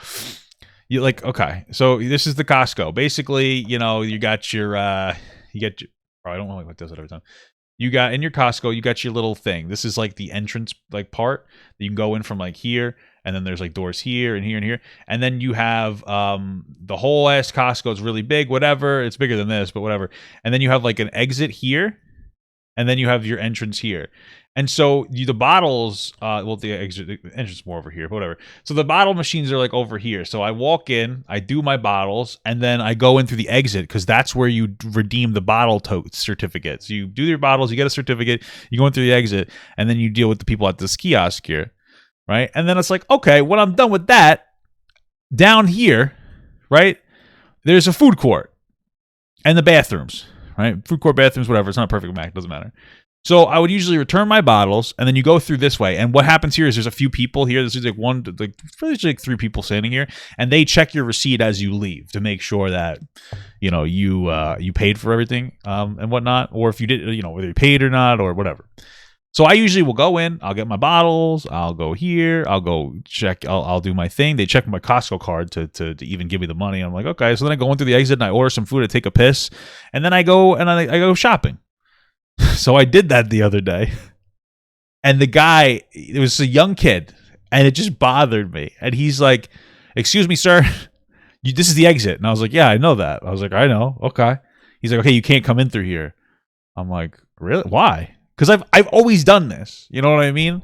you like, okay, so this is the Costco. Basically, you got your, I don't know what does it every time. You got in your Costco, you got your little thing. This is like the entrance like part that you can go in from like here, and then there's like doors here and here and here. And then you have the whole ass Costco is really big, whatever. It's bigger than this, but whatever. And then you have like an exit here, and then you have your entrance here. And so the bottles, the entrance is more over here, whatever. So the bottle machines are like over here. So I walk in, I do my bottles, and then I go in through the exit because that's where you redeem the bottle certificate. So you do your bottles, you get a certificate, you go in through the exit, and then you deal with the people at this kiosk here, right? And then it's like, okay, when I'm done with that, down here, right, there's a food court and the bathrooms, right? Food court, bathrooms, whatever. It's not a perfect Mac, doesn't matter. So I would usually return my bottles, and then you go through this way. And what happens here is there's a few people here. This is like three people standing here, and they check your receipt as you leave to make sure that you paid for everything and whatnot, or if you did, whether you paid or not or whatever. So I usually will go in, I'll get my bottles, I'll go here, I'll go check, I'll do my thing. They check my Costco card to even give me the money. I'm like, okay. So then I go in through the exit and I order some food to take a piss, and then I go shopping. So I did that the other day, and the guy, it was a young kid, and it just bothered me. And he's like, "Excuse me, sir, this is the exit." And I was like, "Yeah, I know that." I was like, "I know, okay." He's like, "Okay, you can't come in through here." I'm like, "Really? Why?" Because I've always done this. You know what I mean?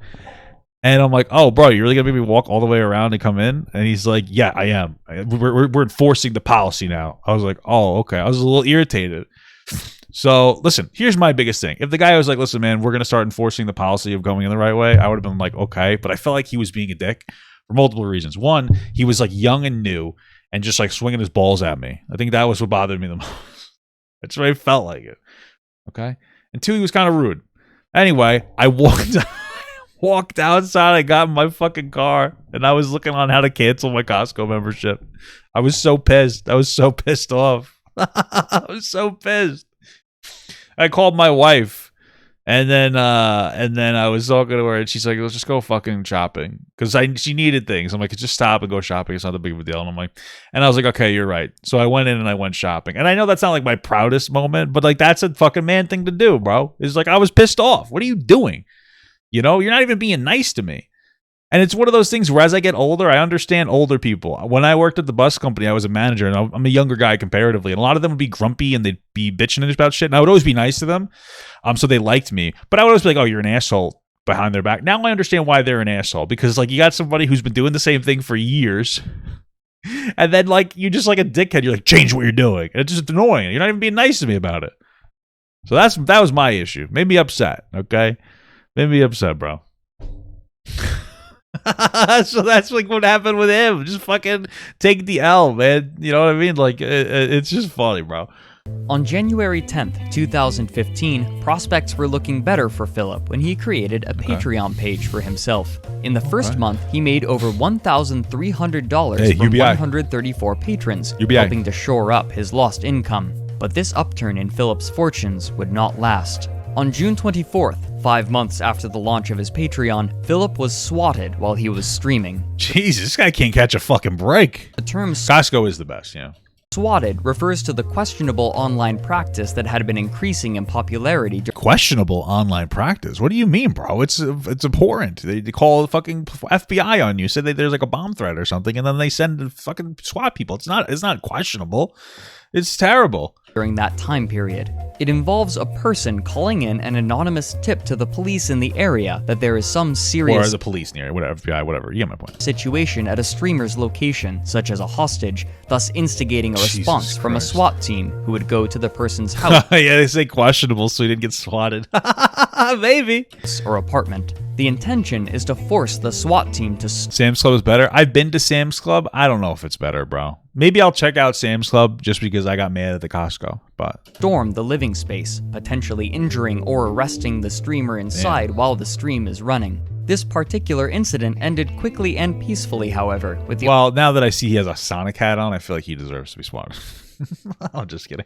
And I'm like, "Oh, bro, you're really gonna make me walk all the way around to come in?" And he's like, "Yeah, I am. We're enforcing the policy now." I was like, "Oh, okay." I was a little irritated. So, listen, here's my biggest thing. If the guy was like, "Listen, man, we're going to start enforcing the policy of going in the right way," I would have been like, okay. But I felt like he was being a dick for multiple reasons. One, he was like young and new and just like swinging his balls at me. I think that was what bothered me the most. That's what I felt like it. Okay. And two, he was kind of rude. Anyway, I walked outside. I got in my fucking car, and I was looking on how to cancel my Costco membership. I was so pissed. I was so pissed off. I was so pissed. I called my wife, and then I was talking to her, and she's like, "Let's just go fucking shopping," because she needed things. I'm like, "Just stop and go shopping. It's not that big of a deal." And I was like, "Okay, you're right." So I went in and I went shopping, and I know that's not like my proudest moment, but like that's a fucking man thing to do, bro. It's like I was pissed off. What are you doing? You're not even being nice to me. And it's one of those things where as I get older, I understand older people. When I worked at the bus company, I was a manager, and I'm a younger guy comparatively. And a lot of them would be grumpy, and they'd be bitching about shit. And I would always be nice to them. So they liked me. But I would always be like, "Oh, you're an asshole," behind their back. Now I understand why they're an asshole. Because like you got somebody who's been doing the same thing for years. And then like you're just like a dickhead. You're like, "Change what you're doing." And it's just annoying. You're not even being nice to me about it. So that was my issue. Made me upset, okay? Made me upset, bro. So that's like what happened with him. Just fucking take the L, man. You know what I mean? Like it's just funny, bro. On January 10th, 2015, prospects were looking better for Philip when he created a Patreon page for himself. In the first month, he made over $1,300 from 134 patrons, helping to shore up his lost income. But this upturn in Philip's fortunes would not last. On June 24th, 5 months after the launch of his Patreon, Philip was swatted while he was streaming. Jesus, this guy can't catch a fucking break. The term Costco is the best, yeah. Swatted refers to the questionable online practice that had been increasing in popularity. Questionable online practice? What do you mean, bro? It's abhorrent. They call the fucking FBI on you, say that there's like a bomb threat or something, and then they send fucking SWAT people. It's not questionable. It's terrible. During that time period, it involves a person calling in an anonymous tip to the police in the area that there is some serious or the police near whatever FBI, whatever. You get my point. Situation at a streamer's location, such as a hostage, thus instigating a response from a SWAT team who would go to the person's house. Yeah, they say questionable, so he didn't get swatted. Maybe. Or apartment. The intention is to force the SWAT team to Sam's Club is better. I've been to Sam's Club. I don't know if it's better, bro. Maybe I'll check out Sam's Club just because I got mad at the Costco. But storm the living space, potentially injuring or arresting the streamer inside while the stream is running. This particular incident ended quickly and peacefully, however, with the well, now that I see he has a Sonic hat on, I feel like he deserves to be swatted. I'm just kidding.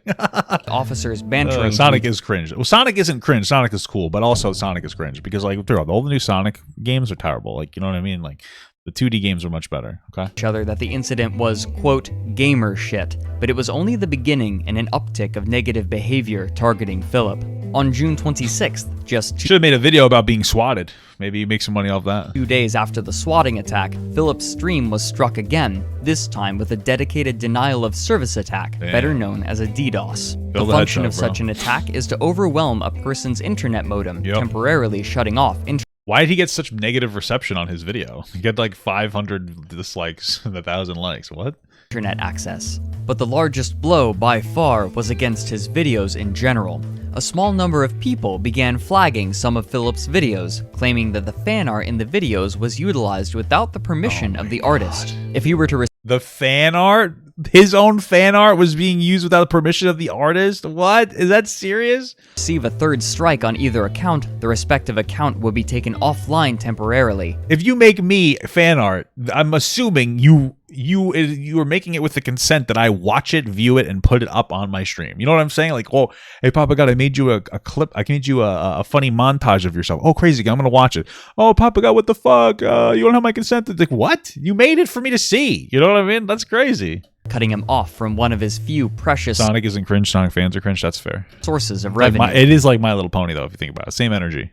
officers bantering. Sonic is cringe. Well, Sonic isn't cringe. Sonic is cool, but also Sonic is cringe because like all the new Sonic games are terrible. Like, you know what I mean? Like the 2D games are much better. Okay. Each other that the incident was, quote, gamer shit, but it was only the beginning in an uptick of negative behavior targeting Philip. On June 26th, just should have made a video about being swatted. Maybe you make some money off that. 2 days after the swatting attack, Philip's stream was struck again, this time with a dedicated denial of service attack, better known as a DDoS. The function of such an attack is to overwhelm a person's internet modem, temporarily shutting off internet. Why did he get such negative reception on his video? He got like 500 dislikes and 1,000 likes. What? Internet access. But the largest blow by far was against his videos in general. A small number of people began flagging some of Philip's videos, claiming that the fan art in the videos was utilized without the permission of the artist. If he were to the fan art? His own fan art was being used without the permission of the artist? What? Is that serious? Receive a third strike on either account, the respective account would be taken offline temporarily. If you make me fan art, I'm assuming you are making it with the consent that I watch it, view it, and put it up on my stream. You know what I'm saying? Like, oh, hey, Papa God, I made you a clip. I made you a funny montage of yourself. Oh, crazy, I'm going to watch it. Oh, Papa God, what the fuck? You don't have my consent. It's like, what? You made it for me to see. You know what I mean? That's crazy. Cutting him off from one of his few precious Sonic isn't cringe, Sonic fans are cringe. That's fair. Sources of revenue. It is like My Little Pony, though, if you think about it. Same energy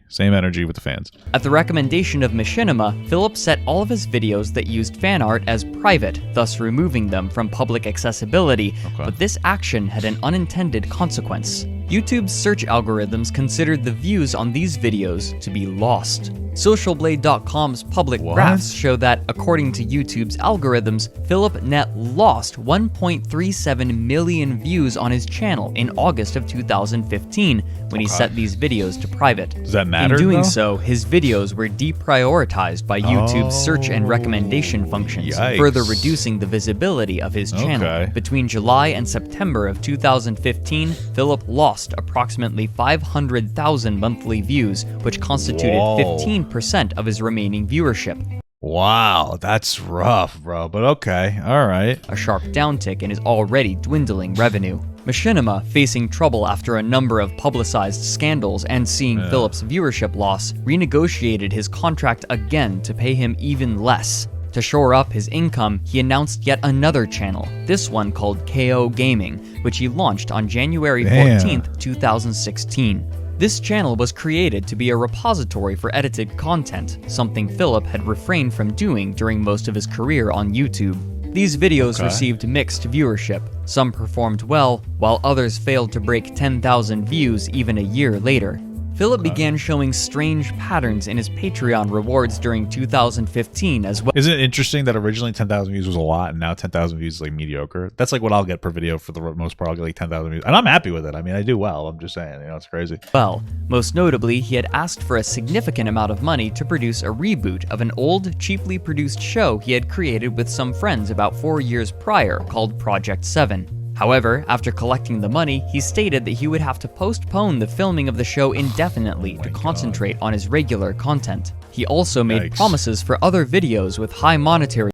with the fans. At the recommendation of Machinima, Philip set all of his videos that used fan art as private, thus removing them from public accessibility, but this action had an unintended consequence. YouTube's search algorithms considered the views on these videos to be lost. Socialblade.com's public graphs show that, according to YouTube's algorithms, Philip net lost 1.37 million views on his channel in August of 2015 when he set these videos to private. Does that matter? In doing so, his videos were deprioritized by YouTube's search and recommendation functions, further reducing the visibility of his channel. Between July and September of 2015, Philip lost approximately 500,000 monthly views, which constituted 15% of his remaining viewership. Wow, that's rough, bro, but okay, alright. A sharp downtick in his already dwindling revenue. Machinima, facing trouble after a number of publicized scandals and seeing Philip's viewership loss, renegotiated his contract again to pay him even less. To shore up his income, he announced yet another channel, this one called KO Gaming, which he launched on January 14th, 2016. This channel was created to be a repository for edited content, something Philip had refrained from doing during most of his career on YouTube. These videos received mixed viewership. Some performed well, while others failed to break 10,000 views even a year later. Philip began showing strange patterns in his Patreon rewards during 2015 as well. Isn't it interesting that originally 10,000 views was a lot and now 10,000 views is like mediocre? That's like what I'll get per video for the most part. I'll get like 10,000 views. And I'm happy with it. I mean, I do well. I'm just saying, you know, it's crazy. Well, most notably, he had asked for a significant amount of money to produce a reboot of an old, cheaply produced show he had created with some friends about 4 years prior called Project 7. However, after collecting the money, he stated that he would have to postpone the filming of the show indefinitely to concentrate on his regular content. He also made promises for other videos with high monetary.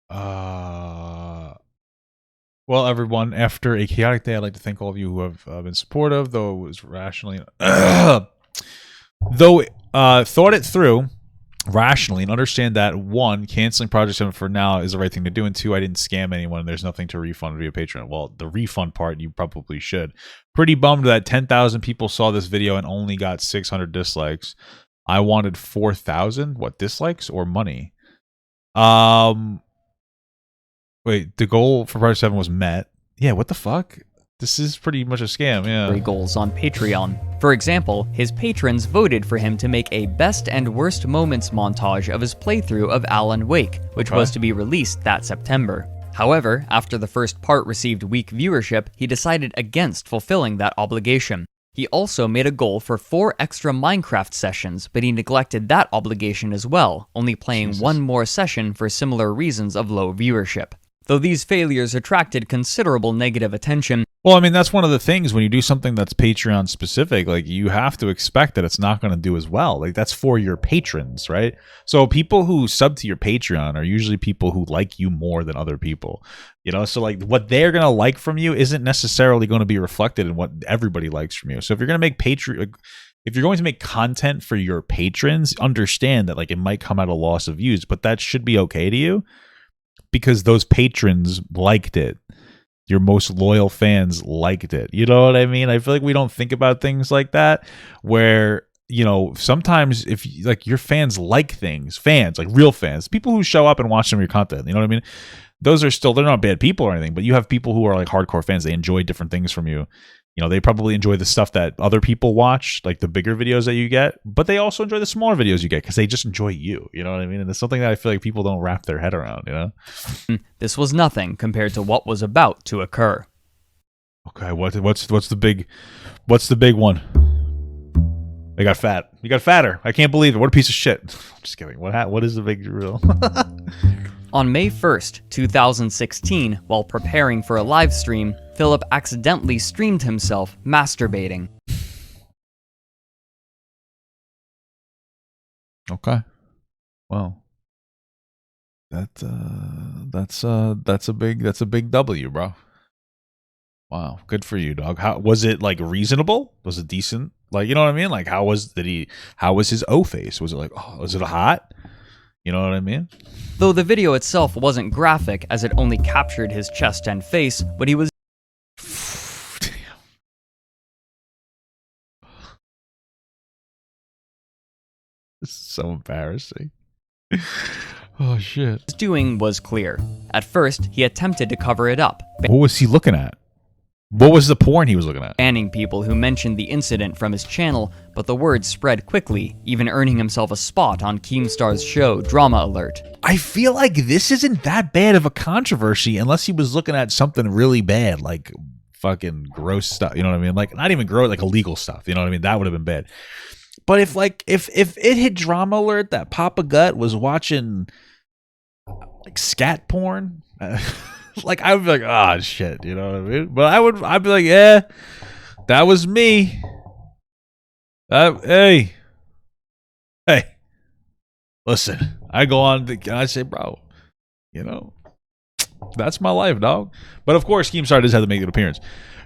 Well, everyone, after a chaotic day, I'd like to thank all of you who have been supportive, though it was rationally... thought it through rationally and understand that, one, canceling Project 7 for now is the right thing to do, and two, I didn't scam anyone. There's nothing to refund via Patreon. Well, the refund part, you probably should. Pretty bummed that 10,000 people saw this video and only got 600 dislikes. I wanted 4,000, what, dislikes or money? Wait, the goal for Project 7 was met. Yeah, what the fuck? This is pretty much a scam, yeah. Goals on Patreon. For example, his patrons voted for him to make a best and worst moments montage of his playthrough of Alan Wake, which was to be released that September. However, after the first part received weak viewership, he decided against fulfilling that obligation. He also made a goal for 4 extra Minecraft sessions, but he neglected that obligation as well, only playing one more session for similar reasons of low viewership. Though these failures attracted considerable negative attention. Well, I mean, that's one of the things when you do something that's Patreon specific, like you have to expect that it's not going to do as well. Like that's for your patrons, right? So people who sub to your Patreon are usually people who like you more than other people, you know? So like what they're going to like from you isn't necessarily going to be reflected in what everybody likes from you. So if you're going to make if you're going to make content for your patrons, understand that like it might come at a loss of views, but that should be okay to you because those patrons liked it. Your most loyal fans liked it. You know what I mean? I feel like we don't think about things like that where, you know, sometimes if like your fans like things, fans, like real fans, people who show up and watch some of your content, you know what I mean? Those are still, they're not bad people or anything, but you have people who are like hardcore fans. They enjoy different things from you. You know, they probably enjoy the stuff that other people watch, like the bigger videos that you get, but they also enjoy the smaller videos you get because they just enjoy you. You know what I mean? And it's something that I feel like people don't wrap their head around, you know? This was nothing compared to what was about to occur. Okay, what's the big one? They got fat. You got fatter. I can't believe it. What a piece of shit. I'm just kidding. What is the big reveal? On May 1st, 2016, while preparing for a live stream, Philip accidentally streamed himself masturbating. Okay. Well, that's a big W, bro. Wow, good for you, dog. How was it, like, reasonable? Was it decent? Like, you know what I mean? Like, how was his O face? Was it like, oh, was it hot? You know what I mean? Though the video itself wasn't graphic as it only captured his chest and face, but he was Damn. This is so embarrassing. Oh shit. doing was clear. At first, he attempted to cover it up, What was he looking at? What was the porn he was looking at? banning people who mentioned the incident from his channel, but the word spread quickly, even earning himself a spot on Keemstar's show Drama Alert. I feel like this isn't that bad of a controversy unless he was looking at something really bad, like fucking gross stuff. You know what I mean? Like not even gross, like illegal stuff. You know what I mean? That would have been bad. But if it hit Drama Alert that Papa Gut was watching like scat porn, like I would be like, oh shit, you know what I mean? But I'd be like, yeah, that was me. Hey, listen, I go on and I say, bro, you know, that's my life, dog. But of course, Keemstar does have to make an appearance.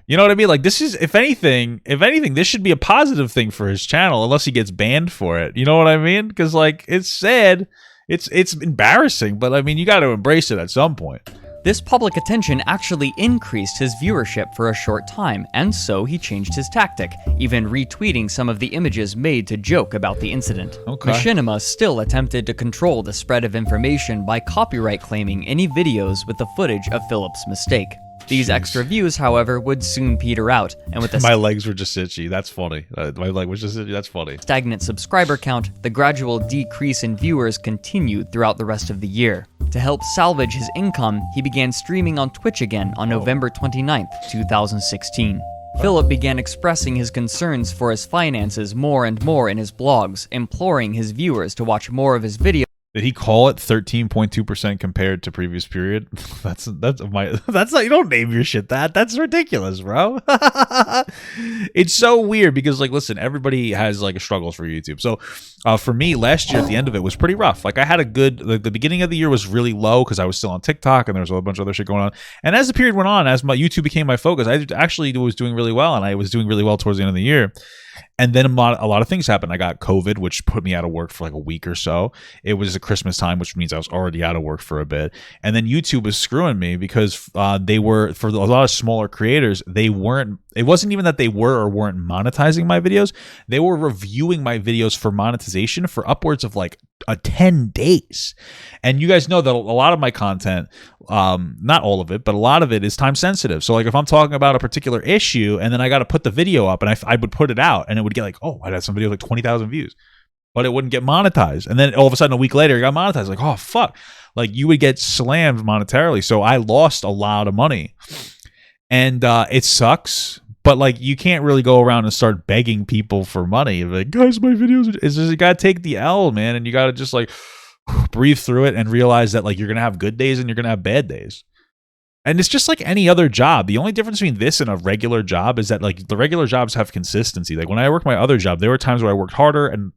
You know what I mean? Like this is, if anything, this should be a positive thing for his channel, unless he gets banned for it. You know what I mean? Because like it's sad, it's embarrassing, but I mean you got to embrace it at some point. This public attention actually increased his viewership for a short time, and so he changed his tactic, even retweeting some of the images made to joke about the incident. Okay. Machinima still attempted to control the spread of information by copyright claiming any videos with the footage of Philip's mistake. These extra views, however, would soon peter out, and with My legs were just itchy. That's funny. My leg was just itchy. That's funny. stagnant subscriber count, the gradual decrease in viewers continued throughout the rest of the year. To help salvage his income, he began streaming on Twitch again on November 29th, 2016. Philip began expressing his concerns for his finances more and more in his blogs, imploring his viewers to watch more of his videos. Did he call it 13.2% compared to previous period? That's not, you don't name your shit that. That's ridiculous, bro. It's so weird because like, listen, everybody has like struggles for YouTube. So for me, last year at the end of it was pretty rough. Like I had a good, like the beginning of the year was really low because I was still on TikTok and there was a bunch of other shit going on. And as the period went on, as my YouTube became my focus, I actually was doing really well, and I was doing really well towards the end of the year. And then a lot of things happened. I got COVID, which put me out of work for like a week or so. It was a Christmas time, which means I was already out of work for a bit. And then YouTube was screwing me because they were, for a lot of smaller creators, it wasn't even that they were or weren't monetizing my videos. They were reviewing my videos for monetization for upwards of like 10 days. And you guys know that a lot of my content, not all of it, but a lot of it is time sensitive. So like if I'm talking about a particular issue and then I got to put the video up, and I would put it out and it would get like, oh, I'd have some videos like 20,000 views, but it wouldn't get monetized. And then all of a sudden a week later it got monetized. Like, oh fuck, like you would get slammed monetarily. So I lost a lot of money, and it sucks. But like, you can't really go around and start begging people for money. Like, guys, my videos. It's just, you gotta take the L, man, and you gotta just like breathe through it and realize that like you're gonna have good days and you're gonna have bad days. And it's just like any other job. The only difference between this and a regular job is that like the regular jobs have consistency. Like when I worked my other job, there were times where I worked harder and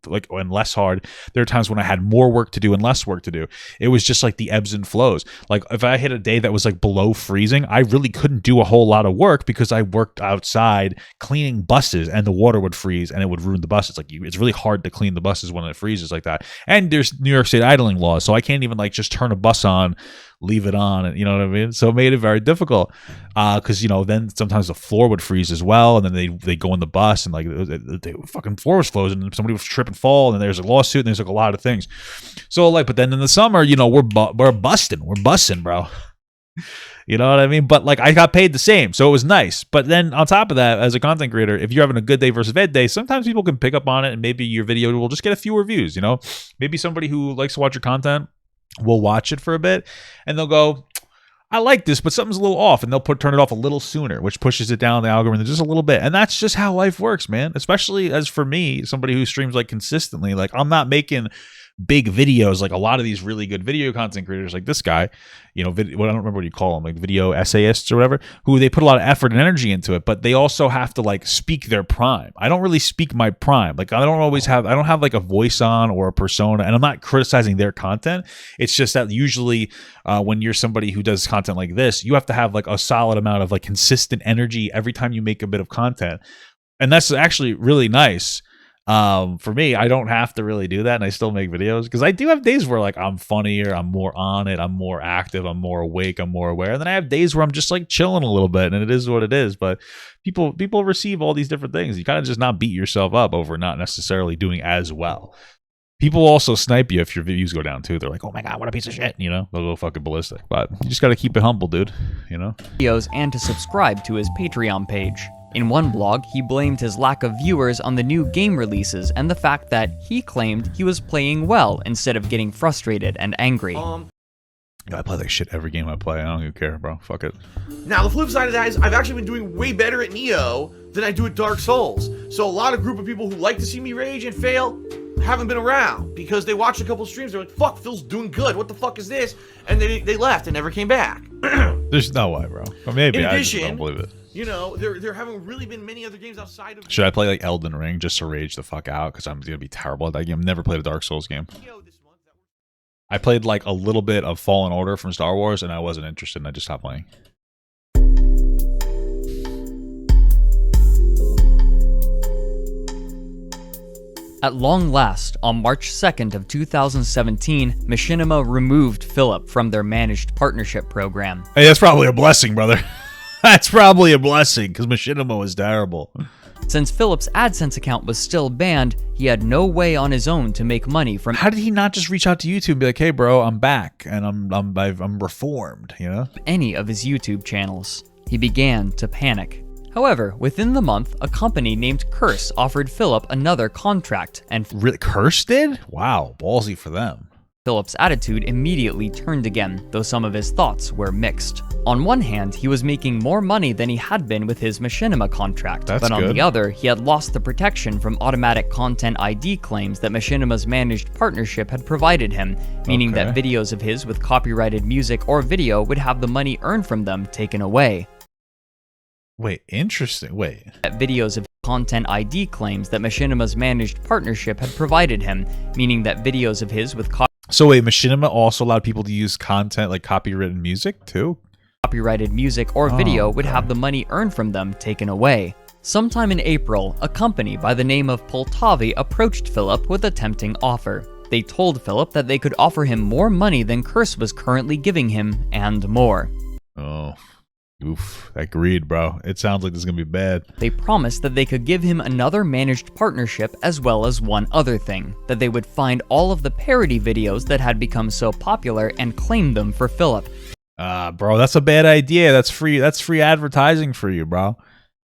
less hard. There were times when I had more work to do and less work to do. It was just like the ebbs and flows. Like if I hit a day that was like below freezing, I really couldn't do a whole lot of work because I worked outside cleaning buses and the water would freeze and it would ruin the buses. Like it's really hard to clean the buses when it freezes like that. And there's New York State idling laws, so I can't even like just turn a bus on, leave it on, and you know what I mean? So it made it very difficult because, you know, then sometimes the floor would freeze as well, and then they go in the bus and like the fucking floor was frozen and somebody was trip and fall, and then there's a lawsuit and there's like a lot of things. So like, but then in the summer, you know, we're busting, bro. You know what I mean? But like, I got paid the same, so it was nice. But then on top of that, as a content creator, if you're having a good day versus bad day, sometimes people can pick up on it, and maybe your video will just get a few reviews. You know, maybe somebody who likes to watch your content will watch it for a bit and they'll go, I like this, but something's a little off, and they'll turn it off a little sooner, which pushes it down the algorithm just a little bit. And that's just how life works, man. Especially as for me, somebody who streams like consistently, like I'm not making big videos like a lot of these really good video content creators like this guy, you know, I don't remember what you call them, like video essayists or whatever, who they put a lot of effort and energy into it, but they also have to like speak their prime. I don't really speak my prime. Like I don't have like a voice on or a persona, and I'm not criticizing their content. It's just that usually when you're somebody who does content like this, you have to have like a solid amount of like consistent energy every time you make a bit of content. And that's actually really nice. For me, I don't have to really do that, and I still make videos because I do have days where like I'm funnier, I'm more on it, I'm more active, I'm more awake, I'm more aware. And then I have days where I'm just like chilling a little bit, and it is what it is. But people receive all these different things. You kind of just not beat yourself up over not necessarily doing as well. People also snipe you if your views go down too. They're like, oh my god, what a piece of shit, you know? They'll go fucking ballistic. But you just got to keep it humble, dude, you know? Videos and to subscribe to his Patreon page. In one blog, he blamed his lack of viewers on the new game releases and the fact that he claimed he was playing well instead of getting frustrated and angry. I play like shit every game I play. I don't even care, bro. Fuck it. Now, the flip side of that is I've actually been doing way better at Neo than I do at Dark Souls. So a lot of group of people who like to see me rage and fail haven't been around because they watched a couple streams. They're like, fuck, Phil's doing good. What the fuck is this? And they left and never came back. There's no way, bro. Or maybe In I just addition, don't believe it. You know, there haven't really been many other games outside of... Should I play like Elden Ring just to rage the fuck out? Because I'm going to be terrible at that game. I've never played a Dark Souls game. I played like a little bit of Fallen Order from Star Wars, and I wasn't interested, and I just stopped playing. At long last, on March 2nd of 2017, Machinima removed Philip from their managed partnership program. Hey, that's probably a blessing, brother. That's probably a blessing, because Machinima was terrible. Since Philip's AdSense account was still banned, he had no way on his own to make money from... How did he not just reach out to YouTube and be like, hey, bro, I'm back, and I'm reformed, you know? ...any of his YouTube channels. He began to panic. However, within the month, a company named Curse offered Philip another contract, and... Really? Curse did? Wow, ballsy for them. Philip's attitude immediately turned again, though some of his thoughts were mixed. On one hand, he was making more money than he had been with his Machinima contract, but on the other, he had lost the protection from automatic content ID claims that Machinima's managed partnership had provided him, meaning that videos of his with copyrighted music or video would have the money earned from them taken away. Wait, interesting. Wait. Videos of content ID claims that Machinima's managed partnership had provided him, meaning that videos of his with So wait, Machinima also allowed people to use content like copywritten music too? Copyrighted music or video would have the money earned from them taken away. Sometime in April, a company by the name of Poltavi approached Philip with a tempting offer. They told Philip that they could offer him more money than Curse was currently giving him, and more. Oh. Oof, agreed, bro. It sounds like this is gonna be bad. They promised that they could give him another managed partnership as well as one other thing, that they would find all of the parody videos that had become so popular and claim them for Philip. Bro, that's a bad idea. That's free advertising for you, bro.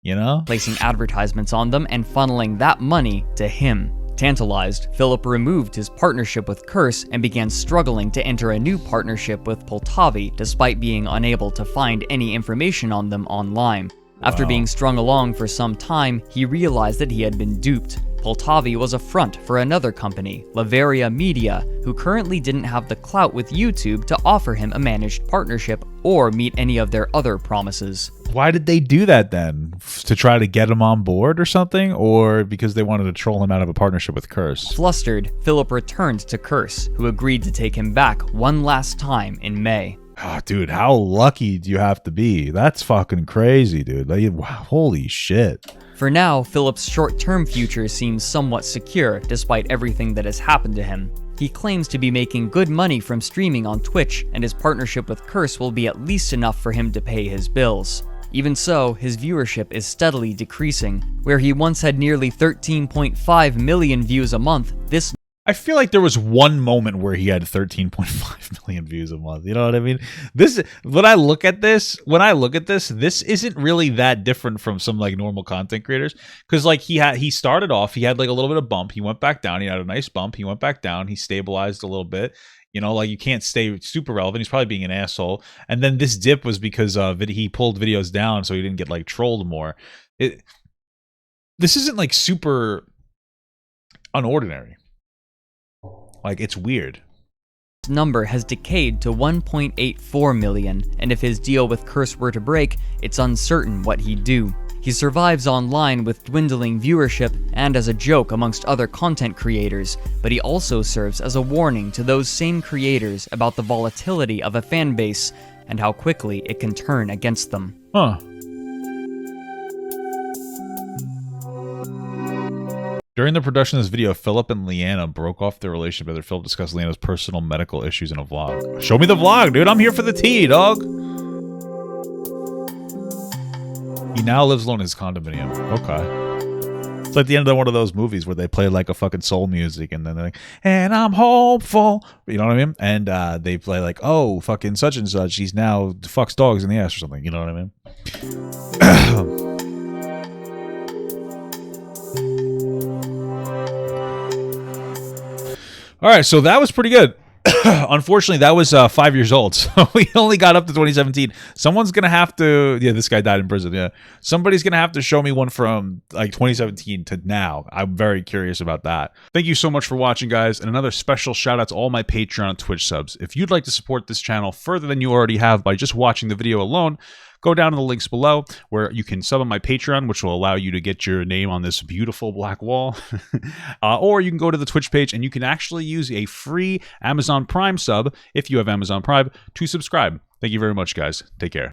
You know? Placing advertisements on them and funneling that money to him. Tantalized, Philip removed his partnership with Curse and began struggling to enter a new partnership with Poltavi despite being unable to find any information on them online. After being strung along for some time, he realized that he had been duped. Poltavi was a front for another company, Lavaria Media, who currently didn't have the clout with YouTube to offer him a managed partnership or meet any of their other promises. Why did they do that then? To try to get him on board or something? Or because they wanted to troll him out of a partnership with Curse? Flustered, Philip returned to Curse, who agreed to take him back one last time in May. Oh, dude, how lucky do you have to be? That's fucking crazy, dude. Like, wow, holy shit. For now, Philip's short-term future seems somewhat secure despite everything that has happened to him. He claims to be making good money from streaming on Twitch, and his partnership with Curse will be at least enough for him to pay his bills. Even so, his viewership is steadily decreasing. Where he once had nearly 13.5 million views a month, this I feel like there was one moment where he had 13.5 million views a month. You know what I mean? When I look at this, this isn't really that different from some like normal content creators. Because like he started off, he had like a little bit of bump. He went back down. He had a nice bump. He went back down. He stabilized a little bit. You know, like you can't stay super relevant. He's probably being an asshole. And then this dip was because he pulled videos down so he didn't get like trolled more. This isn't like super unordinary. Like, it's weird. His number has decayed to 1.84 million, and if his deal with Curse were to break, it's uncertain what he'd do. He survives online with dwindling viewership and as a joke amongst other content creators, but he also serves as a warning to those same creators about the volatility of a fan base and how quickly it can turn against them. Huh. During the production of this video, Philip and Leanna broke off their relationship after Philip discussed Leanna's personal medical issues in a vlog. Show me the vlog, dude. I'm here for the tea, dog. He now lives alone in his condominium. Okay. It's like the end of one of those movies where they play like a fucking soul music and then they're like, and I'm hopeful. You know what I mean? And they play like, oh, fucking such and such. He's now fucks dogs in the ass or something. You know what I mean? All right, so that was pretty good. Unfortunately, that was 5 years old, so we only got up to 2017. Someone's going to have to... Yeah, this guy died in prison, yeah. Somebody's going to have to show me one from, like, 2017 to now. I'm very curious about that. Thank you so much for watching, guys, and another special shout-out to all my Patreon and Twitch subs. If you'd like to support this channel further than you already have by just watching the video alone, go down in the links below where you can sub on my Patreon, which will allow you to get your name on this beautiful black wall. Or you can go to the Twitch page and you can actually use a free Amazon Prime sub, if you have Amazon Prime, to subscribe. Thank you very much, guys. Take care.